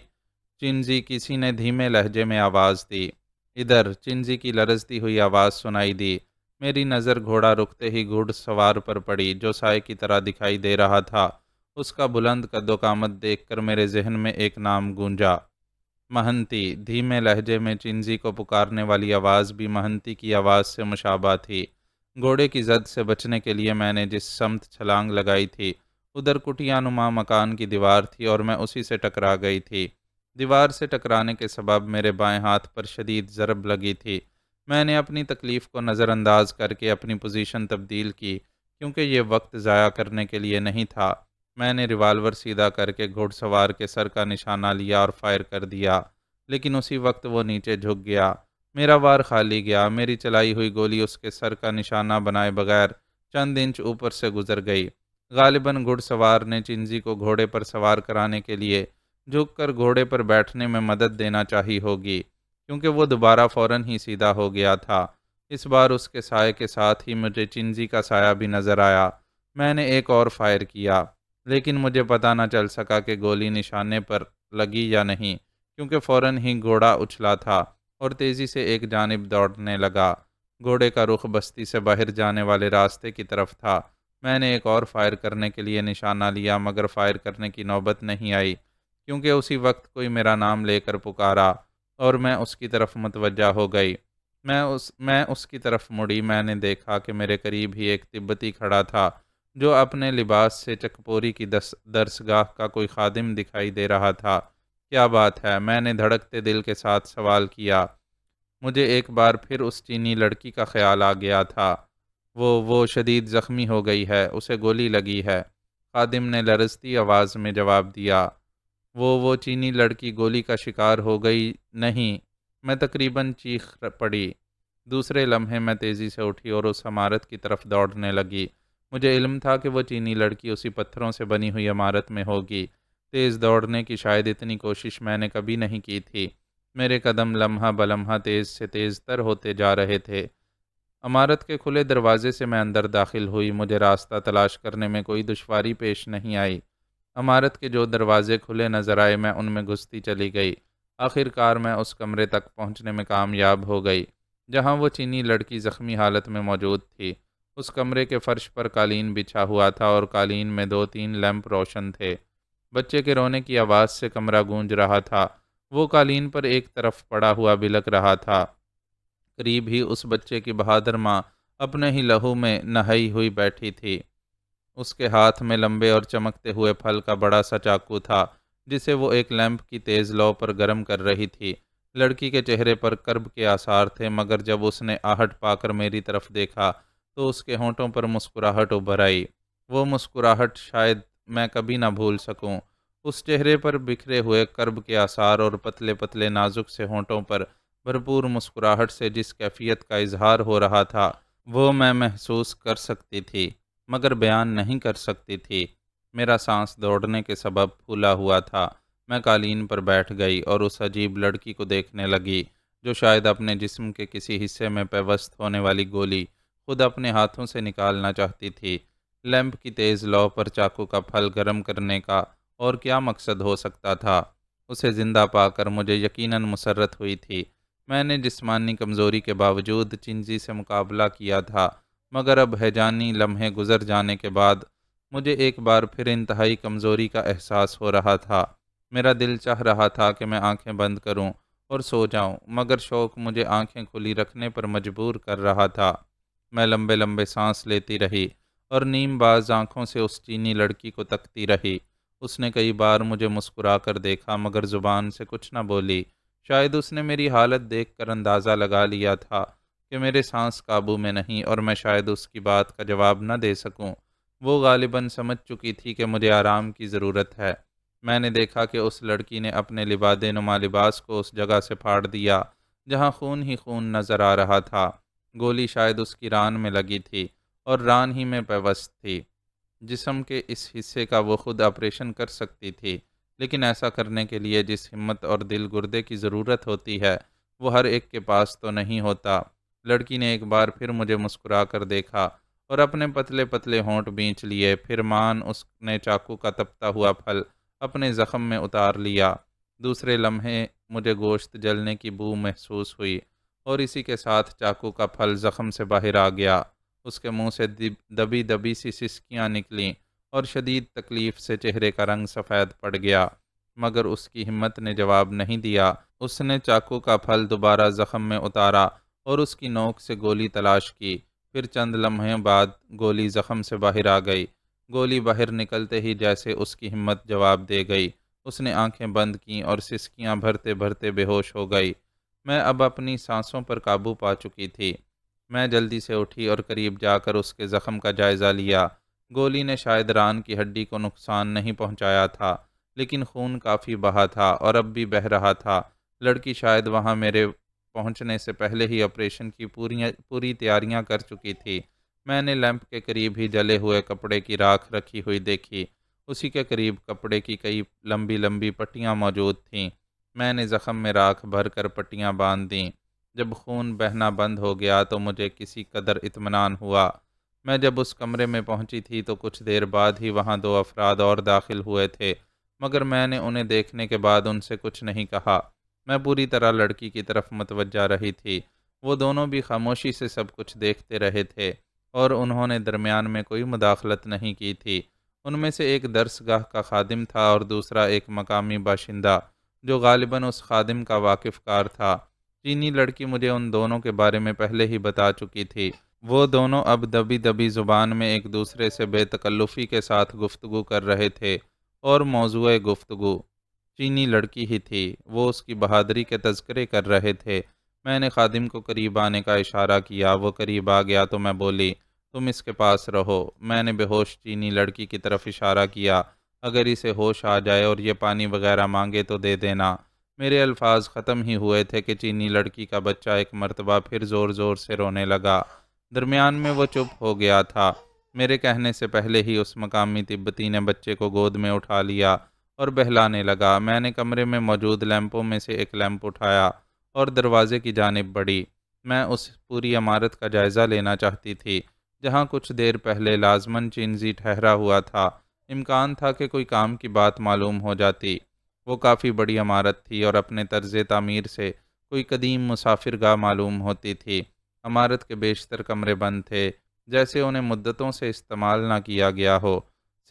چنزی، کسی نے دھیمے لہجے میں آواز دی۔ ادھر چنجی کی لرزتی ہوئی آواز سنائی دی۔ میری نظر گھوڑا رکتے ہی گھڑ سوار پر پڑی جو سائے کی طرح دکھائی دے رہا تھا۔ اس کا بلند قد و قامت دیکھ کر میرے ذہن میں ایک نام گونجا، مہنتی۔ دھیمے لہجے میں چنجی کو پکارنے والی آواز بھی مہنتی کی آواز سے مشابہ تھی۔ گھوڑے کی زد سے بچنے کے لیے میں نے جس سمت چھلانگ لگائی تھی ادھر کٹیا نما مکان کی دیوار تھی اور میں اسی سے ٹکرا گئی تھی۔ دیوار سے ٹکرانے کے سبب میرے بائیں ہاتھ پر شدید ضرب لگی تھی۔ میں نے اپنی تکلیف کو نظر انداز کر کے اپنی پوزیشن تبدیل کی کیونکہ یہ وقت ضائع کرنے کے لیے نہیں تھا۔ میں نے ریوالور سیدھا کر کے گھڑ سوار کے سر کا نشانہ لیا اور فائر کر دیا، لیکن اسی وقت وہ نیچے جھک گیا۔ میرا وار خالی گیا۔ میری چلائی ہوئی گولی اس کے سر کا نشانہ بنائے بغیر چند انچ اوپر سے گزر گئی۔ غالباً گھڑ سوار نے چنجی کو گھوڑے پر سوار کرانے کے لیے جھک کر گھوڑے پر بیٹھنے میں مدد دینا چاہی ہوگی، کیونکہ وہ دوبارہ فوراً ہی سیدھا ہو گیا تھا۔ اس بار اس کے سائے کے ساتھ ہی مجھے چنجی کا سایہ بھی نظر آیا۔ میں نے ایک اور فائر کیا، لیکن مجھے پتہ نہ چل سکا کہ گولی نشانے پر لگی یا نہیں، کیونکہ فوراً ہی گھوڑا اچھلا تھا اور تیزی سے ایک جانب دوڑنے لگا۔ گھوڑے کا رخ بستی سے باہر جانے والے راستے کی طرف تھا۔ میں نے ایک اور فائر کرنے کے لیے نشانہ لیا مگر فائر کرنے کی نوبت نہیں آئی، کیونکہ اسی وقت کوئی میرا نام لے کر پکارا اور میں اس کی طرف متوجہ ہو گئی۔ میں اس کی طرف مڑی۔ میں نے دیکھا کہ میرے قریب ہی ایک تبتی کھڑا تھا جو اپنے لباس سے چکپوری کی درسگاہ کا کوئی خادم دکھائی دے رہا تھا۔ کیا بات ہے؟ میں نے دھڑکتے دل کے ساتھ سوال کیا۔ مجھے ایک بار پھر اس چینی لڑکی کا خیال آ گیا تھا۔ وہ شدید زخمی ہو گئی ہے، اسے گولی لگی ہے، خادم نے لرزتی آواز میں جواب دیا۔ وہ چینی لڑکی گولی کا شکار ہو گئی؟ نہیں، میں تقریباً چیخ پڑی۔ دوسرے لمحے میں تیزی سے اٹھی اور اس عمارت کی طرف دوڑنے لگی۔ مجھے علم تھا کہ وہ چینی لڑکی اسی پتھروں سے بنی ہوئی عمارت میں ہوگی۔ تیز دوڑنے کی شاید اتنی کوشش میں نے کبھی نہیں کی تھی۔ میرے قدم لمحہ بلمحہ تیز سے تیز تر ہوتے جا رہے تھے۔ عمارت کے کھلے دروازے سے میں اندر داخل ہوئی۔ مجھے راستہ تلاش کرنے میں کوئی دشواری پیش نہیں آئی۔ عمارت کے جو دروازے کھلے نظر آئے میں ان میں گھستی چلی گئی۔ آخر کار میں اس کمرے تک پہنچنے میں کامیاب ہو گئی جہاں وہ چینی لڑکی زخمی حالت میں موجود تھی۔ اس کمرے کے فرش پر قالین بچھا ہوا تھا اور قالین میں 2-3 لیمپ روشن تھے۔ بچے کے رونے کی آواز سے کمرہ گونج رہا تھا۔ وہ قالین پر ایک طرف پڑا ہوا بلک رہا تھا۔ قریب ہی اس بچے کی بہادر ماں اپنے ہی لہو میں نہائی ہوئی بیٹھی تھی۔ اس کے ہاتھ میں لمبے اور چمکتے ہوئے پھل کا بڑا سا چاقو تھا جسے وہ ایک لیمپ کی تیز لو پر گرم کر رہی تھی۔ لڑکی کے چہرے پر کرب کے آثار تھے مگر جب اس نے آہٹ پا کر میری طرف دیکھا تو اس کے ہونٹوں پر مسکراہٹ ابھر آئی۔ وہ مسکراہٹ شاید میں کبھی نہ بھول سکوں۔ اس چہرے پر بکھرے ہوئے کرب کے آثار اور پتلے پتلے نازک سے ہونٹوں پر بھرپور مسکراہٹ سے جس کیفیت کا اظہار ہو رہا تھا وہ میں محسوس کر سکتی تھی مگر بیان نہیں کر سکتی تھی۔ میرا سانس دوڑنے کے سبب پھولا ہوا تھا۔ میں قالین پر بیٹھ گئی اور اس عجیب لڑکی کو دیکھنے لگی جو شاید اپنے جسم کے کسی حصے میں پیوست ہونے والی گولی خود اپنے ہاتھوں سے نکالنا چاہتی تھی۔ لیمپ کی تیز لو پر چاقو کا پھل گرم کرنے کا اور کیا مقصد ہو سکتا تھا؟ اسے زندہ پا کر مجھے یقیناً مسرت ہوئی تھی۔ میں نے جسمانی کمزوری کے باوجود چنجی سے مقابلہ کیا تھا مگر اب ہیجانی لمحے گزر جانے کے بعد مجھے ایک بار پھر انتہائی کمزوری کا احساس ہو رہا تھا۔ میرا دل چاہ رہا تھا کہ میں آنکھیں بند کروں اور سو جاؤں مگر شوق مجھے آنکھیں کھلی رکھنے پر مجبور کر رہا تھا۔ میں لمبے لمبے سانس لیتی رہی اور نیم باز آنکھوں سے اس چینی لڑکی کو تکتی رہی۔ اس نے کئی بار مجھے مسکرا کر دیکھا مگر زبان سے کچھ نہ بولی۔ شاید اس نے میری حالت دیکھ کر اندازہ لگا لیا تھا کہ میرے سانس قابو میں نہیں اور میں شاید اس کی بات کا جواب نہ دے سکوں۔ وہ غالباً سمجھ چکی تھی کہ مجھے آرام کی ضرورت ہے۔ میں نے دیکھا کہ اس لڑکی نے اپنے لبادے نما لباس کو اس جگہ سے پھاڑ دیا جہاں خون ہی خون نظر آ رہا تھا۔ گولی شاید اس کی ران میں لگی تھی اور ران ہی میں پیوست تھی۔ جسم کے اس حصے کا وہ خود آپریشن کر سکتی تھی، لیکن ایسا کرنے کے لیے جس ہمت اور دل گردے کی ضرورت ہوتی ہے وہ ہر ایک کے پاس تو نہیں ہوتا۔ لڑکی نے ایک بار پھر مجھے مسکرا کر دیکھا اور اپنے پتلے پتلے ہونٹ بینچ لیے، پھر مان اس نے چاقو کا تپتا ہوا پھل اپنے زخم میں اتار لیا۔ دوسرے لمحے مجھے گوشت جلنے کی بو محسوس ہوئی اور اسی کے ساتھ چاقو کا پھل زخم سے باہر آ گیا۔ اس کے منہ سے دبی دبی سی سسکیاں نکلیں اور شدید تکلیف سے چہرے کا رنگ سفید پڑ گیا، مگر اس کی ہمت نے جواب نہیں دیا۔ اس نے چاقو کا پھل دوبارہ زخم میں اتارا اور اس کی نوک سے گولی تلاش کی۔ پھر چند لمحے بعد گولی زخم سے باہر آ گئی۔ گولی باہر نکلتے ہی جیسے اس کی ہمت جواب دے گئی، اس نے آنکھیں بند کیں اور سسکیاں بھرتے بھرتے بے ہوش ہو گئی۔ میں اب اپنی سانسوں پر قابو پا چکی تھی۔ میں جلدی سے اٹھی اور قریب جا کر اس کے زخم کا جائزہ لیا۔ گولی نے شاید ران کی ہڈی کو نقصان نہیں پہنچایا تھا، لیکن خون کافی بہا تھا اور اب بھی بہہ رہا تھا۔ لڑکی شاید وہاں میرے پہنچنے سے پہلے ہی آپریشن کی پوری تیاریاں کر چکی تھی۔ میں نے لیمپ کے قریب ہی جلے ہوئے کپڑے کی راکھ رکھی ہوئی دیکھی۔ اسی کے قریب کپڑے کی کئی لمبی لمبی پٹیاں موجود تھیں۔ میں نے زخم میں راکھ بھر کر پٹیاں باندھ دیں۔ جب خون بہنا بند ہو گیا تو مجھے کسی قدر اطمینان ہوا۔ میں جب اس کمرے میں پہنچی تھی تو کچھ دیر بعد ہی وہاں دو افراد اور داخل ہوئے تھے، مگر میں نے انہیں دیکھنے کے بعد ان سے کچھ نہیں کہا۔ میں پوری طرح لڑکی کی طرف متوجہ رہی تھی۔ وہ دونوں بھی خاموشی سے سب کچھ دیکھتے رہے تھے اور انہوں نے درمیان میں کوئی مداخلت نہیں کی تھی۔ ان میں سے ایک درس گاہ کا خادم تھا اور دوسرا ایک مقامی باشندہ، جو غالباً اس خادم کا واقف کار تھا۔ چینی لڑکی مجھے ان دونوں کے بارے میں پہلے ہی بتا چکی تھی۔ وہ دونوں اب دبی دبی زبان میں ایک دوسرے سے بے تکلفی کے ساتھ گفتگو کر رہے تھے، اور موضوع گفتگو چینی لڑکی ہی تھی۔ وہ اس کی بہادری کے تذکرے کر رہے تھے۔ میں نے خادم کو قریب آنے کا اشارہ کیا۔ وہ قریب آ گیا تو میں بولی، تم اس کے پاس رہو۔ میں نے بے ہوش چینی لڑکی کی طرف اشارہ کیا۔ اگر اسے ہوش آ جائے اور یہ پانی وغیرہ مانگے تو دے دینا۔ میرے الفاظ ختم ہی ہوئے تھے کہ چینی لڑکی کا بچہ ایک مرتبہ پھر زور زور سے رونے لگا۔ درمیان میں وہ چپ ہو گیا تھا۔ میرے کہنے سے پہلے ہی اس مقامی تبتی نے بچے کو گود میں اٹھا لیا اور بہلانے لگا۔ میں نے کمرے میں موجود لیمپوں میں سے ایک لیمپ اٹھایا اور دروازے کی جانب بڑھی۔ میں اس پوری عمارت کا جائزہ لینا چاہتی تھی جہاں کچھ دیر پہلے لازماً چینزی ٹھہرا ہوا تھا۔ امکان تھا کہ کوئی کام کی بات معلوم ہو جاتی۔ وہ کافی بڑی عمارت تھی اور اپنے طرز تعمیر سے کوئی قدیم مسافر گاہ معلوم ہوتی تھی۔ عمارت کے بیشتر کمرے بند تھے، جیسے انہیں مدتوں سے استعمال نہ کیا گیا ہو۔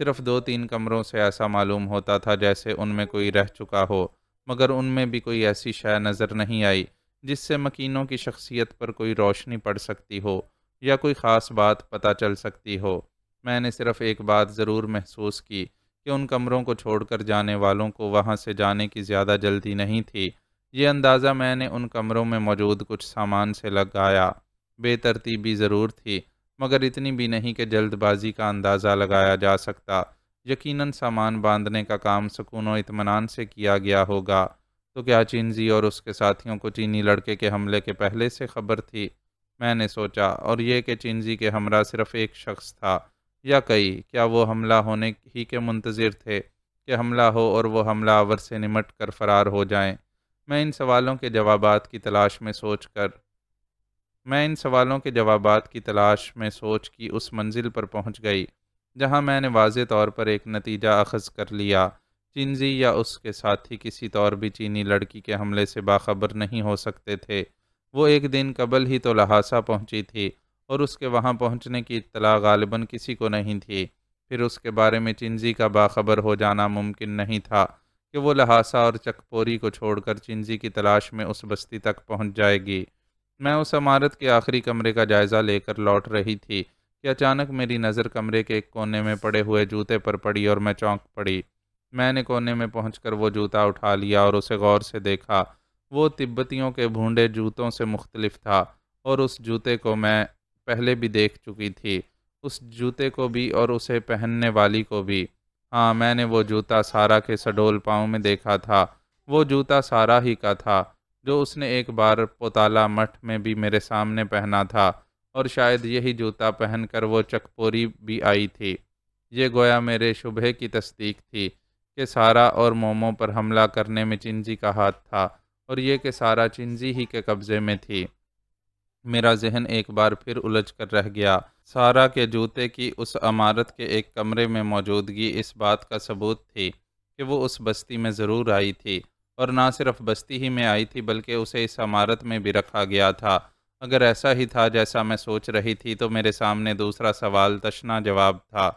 صرف 2-3 کمروں سے ایسا معلوم ہوتا تھا جیسے ان میں کوئی رہ چکا ہو، مگر ان میں بھی کوئی ایسی شے نظر نہیں آئی جس سے مکینوں کی شخصیت پر کوئی روشنی پڑ سکتی ہو یا کوئی خاص بات پتہ چل سکتی ہو۔ میں نے صرف ایک بات ضرور محسوس کی کہ ان کمروں کو چھوڑ کر جانے والوں کو وہاں سے جانے کی زیادہ جلدی نہیں تھی۔ یہ اندازہ میں نے ان کمروں میں موجود کچھ سامان سے لگایا۔ بے ترتیبی ضرور تھی، مگر اتنی بھی نہیں کہ جلد بازی کا اندازہ لگایا جا سکتا۔ یقیناً سامان باندھنے کا کام سکون و اطمینان سے کیا گیا ہوگا۔ تو کیا چینزی اور اس کے ساتھیوں کو چینی لڑکے کے حملے کے پہلے سے خبر تھی؟ میں نے سوچا، اور یہ کہ چینزی کے ہمراہ صرف ایک شخص تھا یا کئی؟ کیا وہ حملہ ہونے ہی کے منتظر تھے کہ حملہ ہو اور وہ حملہ آور سے نمٹ کر فرار ہو جائیں؟ میں ان سوالوں کے جوابات کی تلاش میں سوچ کی اس منزل پر پہنچ گئی جہاں میں نے واضح طور پر ایک نتیجہ اخذ کر لیا۔ چینزی یا اس کے ساتھی کسی طور بھی چینی لڑکی کے حملے سے باخبر نہیں ہو سکتے تھے۔ وہ ایک دن قبل ہی تو لہٰذا پہنچی تھی اور اس کے وہاں پہنچنے کی اطلاع غالباً کسی کو نہیں تھی۔ پھر اس کے بارے میں چینزی کا باخبر ہو جانا ممکن نہیں تھا کہ وہ لہٰذا اور چکپوری کو چھوڑ کر چینزی کی تلاش میں اس بستی تک پہنچ جائے گی۔ میں اس عمارت کے آخری کمرے کا جائزہ لے کر لوٹ رہی تھی کہ اچانک میری نظر کمرے کے ایک کونے میں پڑے ہوئے جوتے پر پڑی اور میں چونک پڑی۔ میں نے کونے میں پہنچ کر وہ جوتا اٹھا لیا اور اسے غور سے دیکھا۔ وہ تبتیوں کے بھونڈے جوتوں سے مختلف تھا اور اس جوتے کو میں پہلے بھی دیکھ چکی تھی، اس جوتے کو بھی اور اسے پہننے والی کو بھی۔ ہاں، میں نے وہ جوتا سارا کے سڈول پاؤں میں دیکھا تھا۔ وہ جوتا سارا ہی کا تھا جو اس نے ایک بار پوتالا مٹھ میں بھی میرے سامنے پہنا تھا، اور شاید یہی جوتا پہن کر وہ چکپوری بھی آئی تھی۔ یہ گویا میرے شبہے کی تصدیق تھی کہ سارا اور مومو پر حملہ کرنے میں چینزی کا ہاتھ تھا، اور یہ کہ سارا چینزی ہی کے قبضے میں تھی۔ میرا ذہن ایک بار پھر الجھ کر رہ گیا۔ سارا کے جوتے کی اس عمارت کے ایک کمرے میں موجودگی اس بات کا ثبوت تھی کہ وہ اس بستی میں ضرور آئی تھی، اور نہ صرف بستی ہی میں آئی تھی بلکہ اسے اس عمارت میں بھی رکھا گیا تھا۔ اگر ایسا ہی تھا جیسا میں سوچ رہی تھی تو میرے سامنے دوسرا سوال تشنا جواب تھا۔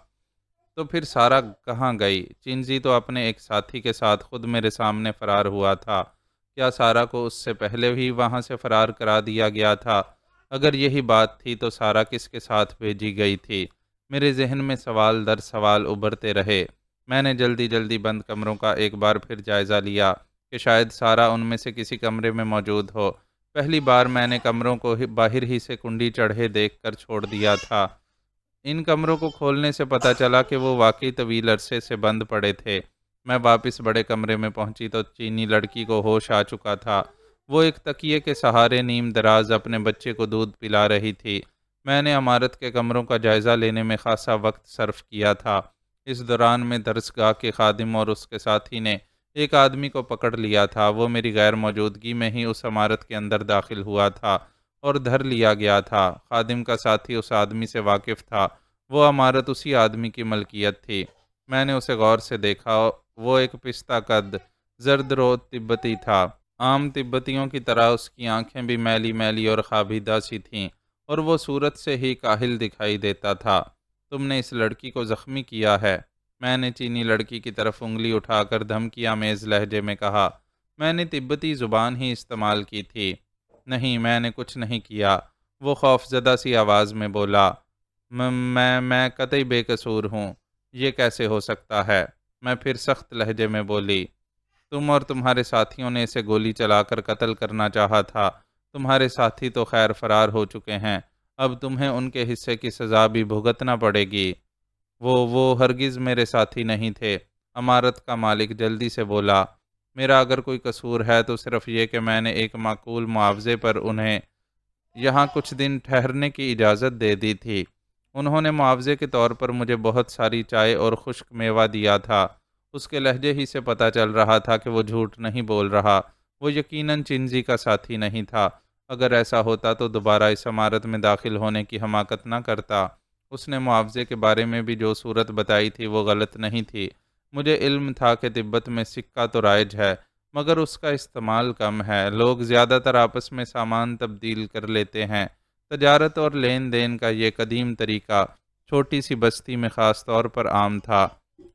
تو پھر سارا کہاں گئی؟ چنجی تو اپنے ایک ساتھی کے ساتھ خود میرے سامنے فرار ہوا تھا۔ کیا سارا کو اس سے پہلے ہی وہاں سے فرار کرا دیا گیا تھا؟ اگر یہی بات تھی تو سارا کس کے ساتھ بھیجی گئی تھی؟ میرے ذہن میں سوال در سوال ابھرتے رہے۔ میں نے جلدی جلدی بند کمروں کا ایک بار پھر جائزہ لیا کہ شاید سارا ان میں سے کسی کمرے میں موجود ہو۔ پہلی بار میں نے کمروں کو باہر ہی سے کنڈی چڑھے دیکھ کر چھوڑ دیا تھا۔ ان کمروں کو کھولنے سے پتہ چلا کہ وہ واقعی طویل عرصے سے بند پڑے تھے۔ میں واپس بڑے کمرے میں پہنچی تو چینی لڑکی کو ہوش آ چکا تھا۔ وہ ایک تکیے کے سہارے نیم دراز اپنے بچے کو دودھ پلا رہی تھی۔ میں نے عمارت کے کمروں کا جائزہ لینے میں خاصا وقت صرف کیا تھا۔ اس دوران میں درسگاہ کے خادم اور اس کے ساتھی نے ایک آدمی کو پکڑ لیا تھا۔ وہ میری غیر موجودگی میں ہی اس عمارت کے اندر داخل ہوا تھا اور دھر لیا گیا تھا۔ خادم کا ساتھی اس آدمی سے واقف تھا۔ وہ عمارت اسی آدمی کی ملکیت تھی۔ میں نے اسے غور سے دیکھا۔ وہ ایک پستہ قد زرد رو تبتی تھا۔ عام تبتیوں کی طرح اس کی آنکھیں بھی میلی میلی اور خوابیدہ سی تھیں اور وہ صورت سے ہی کاہل دکھائی دیتا تھا۔ تم نے اس لڑکی کو زخمی کیا ہے؟ میں نے چینی لڑکی کی طرف انگلی اٹھا کر دھمکی آمیز لہجے میں کہا۔ میں نے تبتی زبان ہی استعمال کی تھی۔ نہیں، میں نے کچھ نہیں کیا، وہ خوفزدہ سی آواز میں بولا۔ میں قطعی بے قصور ہوں۔ یہ کیسے ہو سکتا ہے؟ میں پھر سخت لہجے میں بولی۔ تم اور تمہارے ساتھیوں نے اسے گولی چلا کر قتل کرنا چاہا تھا۔ تمہارے ساتھی تو خیر فرار ہو چکے ہیں۔ اب تمہیں ان کے حصے کی سزا بھی بھگتنا پڑے گی۔ وہ ہرگز میرے ساتھی نہیں تھے، عمارت کا مالک جلدی سے بولا۔ میرا اگر کوئی قصور ہے تو صرف یہ کہ میں نے ایک معقول معاوضے پر انہیں یہاں کچھ دن ٹھہرنے کی اجازت دے دی تھی۔ انہوں نے معاوضے کے طور پر مجھے بہت ساری چائے اور خشک میوہ دیا تھا۔ اس کے لہجے ہی سے پتہ چل رہا تھا کہ وہ جھوٹ نہیں بول رہا۔ وہ یقیناً چنجی کا ساتھی نہیں تھا۔ اگر ایسا ہوتا تو دوبارہ اس عمارت میں داخل ہونے کی حماقت نہ کرتا۔ اس نے معاوضے کے بارے میں بھی جو صورت بتائی تھی وہ غلط نہیں تھی۔ مجھے علم تھا کہ تبت میں سکہ تو رائج ہے مگر اس کا استعمال کم ہے۔ لوگ زیادہ تر آپس میں سامان تبدیل کر لیتے ہیں۔ تجارت اور لین دین کا یہ قدیم طریقہ چھوٹی سی بستی میں خاص طور پر عام تھا۔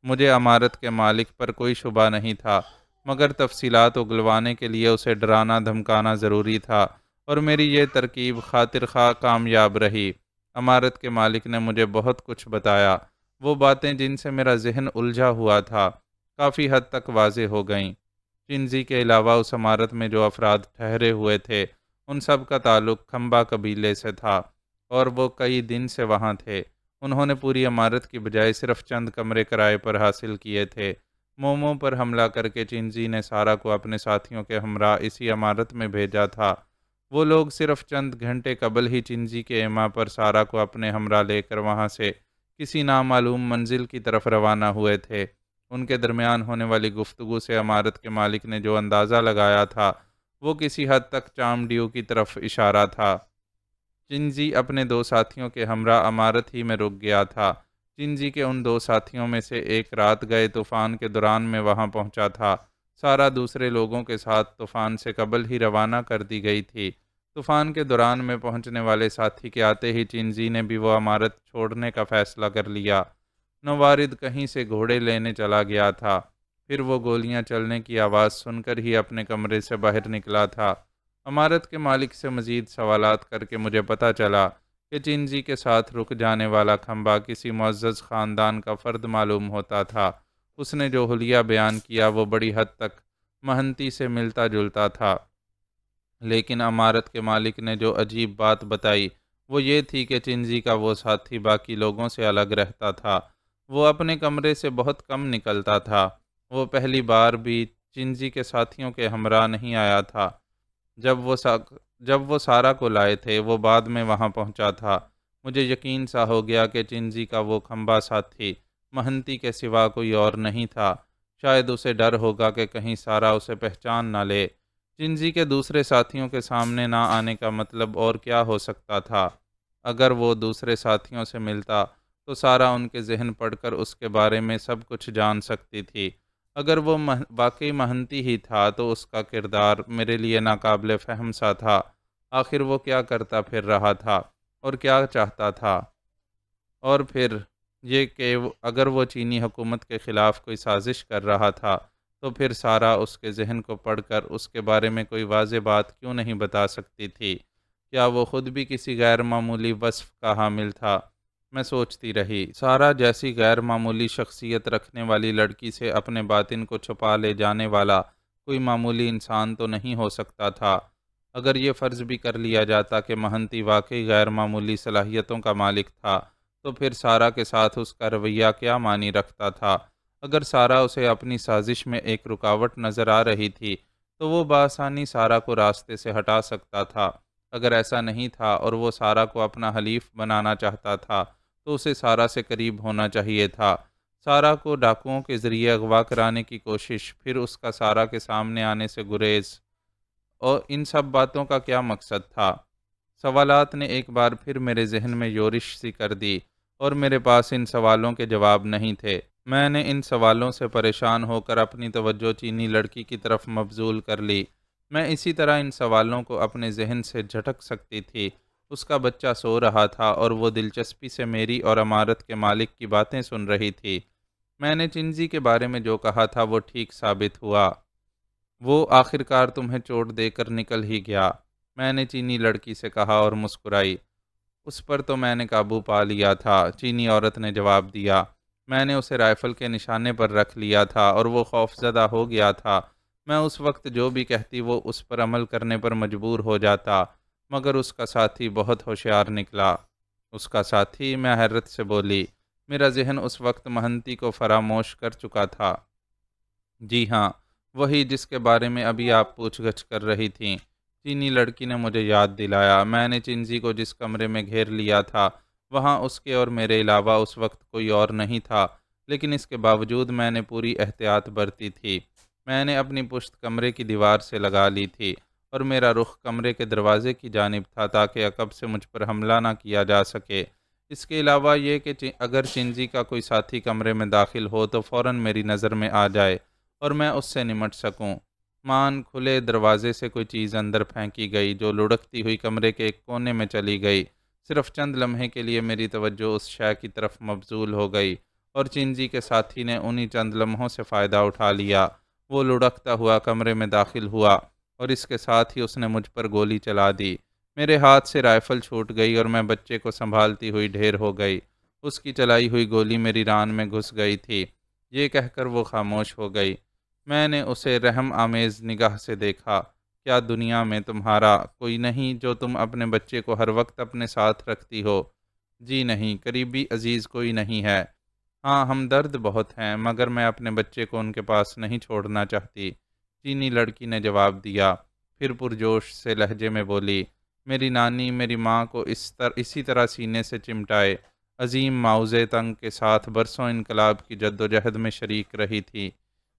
مجھے عمارت کے مالک پر کوئی شبہ نہیں تھا مگر تفصیلات اگلوانے کے لیے اسے ڈرانا دھمکانا ضروری تھا اور میری یہ ترکیب خاطر خواہ کامیاب رہی۔ عمارت کے مالک نے مجھے بہت کچھ بتایا۔ وہ باتیں جن سے میرا ذہن الجھا ہوا تھا کافی حد تک واضح ہو گئیں۔ چنجی کے علاوہ اس عمارت میں جو افراد ٹھہرے ہوئے تھے ان سب کا تعلق کھمبا قبیلے سے تھا اور وہ کئی دن سے وہاں تھے۔ انہوں نے پوری عمارت کی بجائے صرف چند کمرے کرائے پر حاصل کیے تھے۔ مومو پر حملہ کر کے چنجی نے سارا کو اپنے ساتھیوں کے ہمراہ اسی عمارت میں بھیجا تھا۔ وہ لوگ صرف چند گھنٹے قبل ہی چنجی کے ایما پر سارا کو اپنے ہمراہ لے کر وہاں سے کسی نامعلوم منزل کی طرف روانہ ہوئے تھے۔ ان کے درمیان ہونے والی گفتگو سے عمارت کے مالک نے جو اندازہ لگایا تھا وہ کسی حد تک چامڈیو کی طرف اشارہ تھا۔ چنجی اپنے دو ساتھیوں کے ہمراہ عمارت ہی میں رک گیا تھا۔ چنجی کے ان دو ساتھیوں میں سے ایک رات گئے طوفان کے دوران میں وہاں پہنچا تھا۔ سارا دوسرے لوگوں کے ساتھ طوفان سے قبل ہی روانہ کر دی گئی تھی۔ طوفان کے دوران میں پہنچنے والے ساتھی کے آتے ہی چنجی نے بھی وہ عمارت چھوڑنے کا فیصلہ کر لیا۔ نوارد کہیں سے گھوڑے لینے چلا گیا تھا۔ پھر وہ گولیاں چلنے کی آواز سن کر ہی اپنے کمرے سے باہر نکلا تھا۔ عمارت کے مالک سے مزید سوالات کر کے مجھے پتہ چلا کہ چنجی کے ساتھ رک جانے والا کھمبا کسی معزز خاندان کا فرد معلوم ہوتا تھا۔ اس نے جو حلیہ بیان کیا وہ بڑی حد تک مہنتی سے ملتا جلتا تھا، لیکن عمارت کے مالک نے جو عجیب بات بتائی وہ یہ تھی کہ چنجی کا وہ ساتھی باقی لوگوں سے الگ رہتا تھا۔ وہ اپنے کمرے سے بہت کم نکلتا تھا۔ وہ پہلی بار بھی چنجی کے ساتھیوں کے ہمراہ نہیں آیا تھا۔ جب وہ سارا کو لائے تھے وہ بعد میں وہاں پہنچا تھا۔ مجھے یقین سا ہو گیا کہ چنجی کا وہ کھمبا ساتھی مہنتی کے سوا کوئی اور نہیں تھا۔ شاید اسے ڈر ہوگا کہ کہیں سارا اسے پہچان نہ لے۔ چنجی کے دوسرے ساتھیوں کے سامنے نہ آنے کا مطلب اور کیا ہو سکتا تھا؟ اگر وہ دوسرے ساتھیوں سے ملتا تو سارا ان کے ذہن پڑھ کر اس کے بارے میں سب کچھ جان سکتی تھی۔ اگر وہ واقعی محنتی ہی تھا تو اس کا کردار میرے لیے ناقابل فہم سا تھا۔ آخر وہ کیا کرتا پھر رہا تھا اور کیا چاہتا تھا؟ اور پھر یہ کہ اگر وہ چینی حکومت کے خلاف کوئی سازش کر رہا تھا تو پھر سارا اس کے ذہن کو پڑھ کر اس کے بارے میں کوئی واضح بات کیوں نہیں بتا سکتی تھی؟ کیا وہ خود بھی کسی غیر معمولی وصف کا حامل تھا؟ میں سوچتی رہی۔ سارا جیسی غیر معمولی شخصیت رکھنے والی لڑکی سے اپنے باطن کو چھپا لے جانے والا کوئی معمولی انسان تو نہیں ہو سکتا تھا۔ اگر یہ فرض بھی کر لیا جاتا کہ مہنتی واقعی غیر معمولی صلاحیتوں کا مالک تھا تو پھر سارا کے ساتھ اس کا رویہ کیا معنی رکھتا تھا؟ اگر سارا اسے اپنی سازش میں ایک رکاوٹ نظر آ رہی تھی تو وہ بآسانی سارا کو راستے سے ہٹا سکتا تھا۔ اگر ایسا نہیں تھا اور وہ سارا کو اپنا حلیف بنانا چاہتا تھا تو اسے سارا سے قریب ہونا چاہیے تھا۔ سارا کو ڈاکوؤں کے ذریعے اغوا کرانے کی کوشش، پھر اس کا سارا کے سامنے آنے سے گریز، اور ان سب باتوں کا کیا مقصد تھا؟ سوالات نے ایک بار پھر میرے ذہن میں یورش سی کر دی اور میرے پاس ان سوالوں کے جواب نہیں تھے۔ میں نے ان سوالوں سے پریشان ہو کر اپنی توجہ چینی لڑکی کی طرف مبذول کر لی۔ میں اسی طرح ان سوالوں کو اپنے ذہن سے جھٹک سکتی تھی۔ اس کا بچہ سو رہا تھا اور وہ دلچسپی سے میری اور عمارت کے مالک کی باتیں سن رہی تھی۔ میں نے چنزی کے بارے میں جو کہا تھا وہ ٹھیک ثابت ہوا۔ وہ آخرکار تمہیں چوٹ دے کر نکل ہی گیا، میں نے چینی لڑکی سے کہا اور مسکرائی۔ اس پر تو میں نے قابو پا لیا تھا، چینی عورت نے جواب دیا۔ میں نے اسے رائفل کے نشانے پر رکھ لیا تھا اور وہ خوفزدہ ہو گیا تھا۔ میں اس وقت جو بھی کہتی وہ اس پر عمل کرنے پر مجبور ہو جاتا، مگر اس کا ساتھی بہت ہوشیار نکلا۔ اس کا ساتھی؟ میں حیرت سے بولی۔ میرا ذہن اس وقت مہنتی کو فراموش کر چکا تھا۔ جی ہاں، وہی جس کے بارے میں ابھی آپ پوچھ گچھ کر رہی تھیں، چینی لڑکی نے مجھے یاد دلایا۔ میں نے چنزی کو جس کمرے میں گھیر لیا تھا وہاں اس کے اور میرے علاوہ اس وقت کوئی اور نہیں تھا، لیکن اس کے باوجود میں نے پوری احتیاط برتی تھی۔ میں نے اپنی پشت کمرے کی دیوار سے لگا لی تھی اور میرا رخ کمرے کے دروازے کی جانب تھا تاکہ عقب سے مجھ پر حملہ نہ کیا جا سکے۔ اس کے علاوہ یہ کہ اگر چنزی کا کوئی ساتھی کمرے میں داخل ہو تو فوراً میری نظر میں آ جائے اور میں اس سے نمٹ سکوں۔ مان کھلے دروازے سے کوئی چیز اندر پھینکی گئی جو لڑکتی ہوئی کمرے کے ایک کونے میں چلی گئی۔ صرف چند لمحے کے لیے میری توجہ اس شے کی طرف مبذول ہو گئی اور چنزی کے ساتھی نے انہی چند لمحوں سے فائدہ اٹھا لیا۔ وہ لڑکتا ہوا کمرے میں داخل ہوا اور اس کے ساتھ ہی اس نے مجھ پر گولی چلا دی۔ میرے ہاتھ سے رائفل چھوٹ گئی اور میں بچے کو سنبھالتی ہوئی ڈھیر ہو گئی۔ اس کی چلائی ہوئی گولی میری ران میں گھس گئی تھی۔ یہ کہہ کر وہ خاموش ہو گئی۔ میں نے اسے رحم آمیز نگاہ سے دیکھا۔ کیا دنیا میں تمہارا کوئی نہیں جو تم اپنے بچے کو ہر وقت اپنے ساتھ رکھتی ہو؟ جی نہیں، قریبی عزیز کوئی نہیں ہے۔ ہاں، ہمدرد بہت ہیں، مگر میں اپنے بچے کو ان کے پاس نہیں چھوڑنا چاہتی، چینی لڑکی نے جواب دیا۔ پھر پرجوش سے لہجے میں بولی، میری نانی میری ماں کو اسی طرح سینے سے چمٹائے عظیم ماؤ زیدنگ کے ساتھ برسوں انقلاب کی جدوجہد میں شریک رہی تھی۔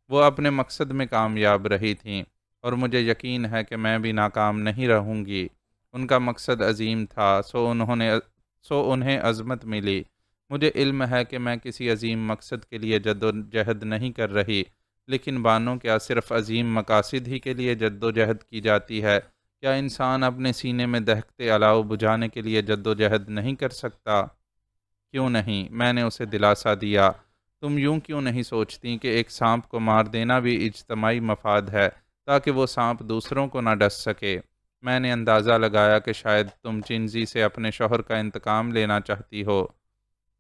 وہ اپنے مقصد میں کامیاب رہی تھیں اور مجھے یقین ہے کہ میں بھی ناکام نہیں رہوں گی۔ ان کا مقصد عظیم تھا، سو انہیں عظمت ملی۔ مجھے علم ہے کہ میں کسی عظیم مقصد کے لیے جد و جہد نہیں کر رہی، لیکن بانو کیا صرف عظیم مقاصد ہی کے لیے جد و جہد کی جاتی ہے؟ کیا انسان اپنے سینے میں دہکتے الاؤ بجھانے کے لیے جد و جہد نہیں کر سکتا؟ کیوں نہیں؟ میں نے اسے دلاسا دیا۔ تم یوں کیوں نہیں سوچتی کہ ایک سانپ کو مار دینا بھی اجتماعی مفاد ہے تاکہ وہ سانپ دوسروں کو نہ ڈس سکے؟ میں نے اندازہ لگایا کہ شاید تم چنزی سے اپنے شوہر کا انتقام لینا چاہتی ہو۔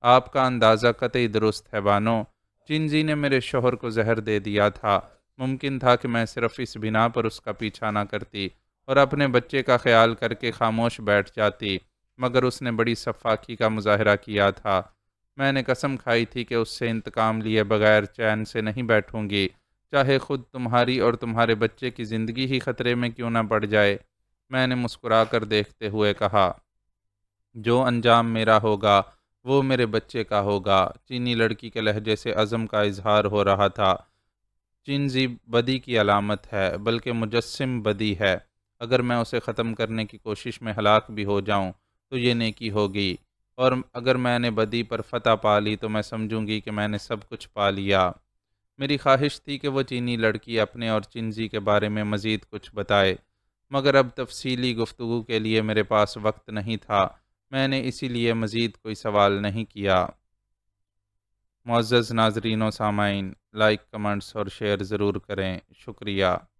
آپ کا اندازہ قطعی درست ہے بانو۔ چنزی نے میرے شوہر کو زہر دے دیا تھا۔ ممکن تھا کہ میں صرف اس بنا پر اس کا پیچھا نہ کرتی اور اپنے بچے کا خیال کر کے خاموش بیٹھ جاتی، مگر اس نے بڑی سفاکی کا مظاہرہ کیا تھا۔ میں نے قسم کھائی تھی کہ اس سے انتقام لیے بغیر چین سے نہیں بیٹھوں گی، چاہے خود تمہاری اور تمہارے بچے کی زندگی ہی خطرے میں کیوں نہ پڑ جائے۔ میں نے مسکرا کر دیکھتے ہوئے کہا، جو انجام میرا ہوگا وہ میرے بچے کا ہوگا۔ چینی لڑکی کے لہجے سے عزم کا اظہار ہو رہا تھا۔ چنزی بدی کی علامت ہے، بلکہ مجسم بدی ہے۔ اگر میں اسے ختم کرنے کی کوشش میں ہلاک بھی ہو جاؤں تو یہ نیکی ہوگی، اور اگر میں نے بدی پر فتح پا لی تو میں سمجھوں گی کہ میں نے سب کچھ پا لیا۔ میری خواہش تھی کہ وہ چینی لڑکی اپنے اور چنزی کے بارے میں مزید کچھ بتائے، مگر اب تفصیلی گفتگو کے لیے میرے پاس وقت نہیں تھا۔ میں نے اسی لیے مزید کوئی سوال نہیں کیا۔ معزز ناظرین و سامعین، لائک، کمنٹس اور شیئر ضرور کریں۔ شکریہ۔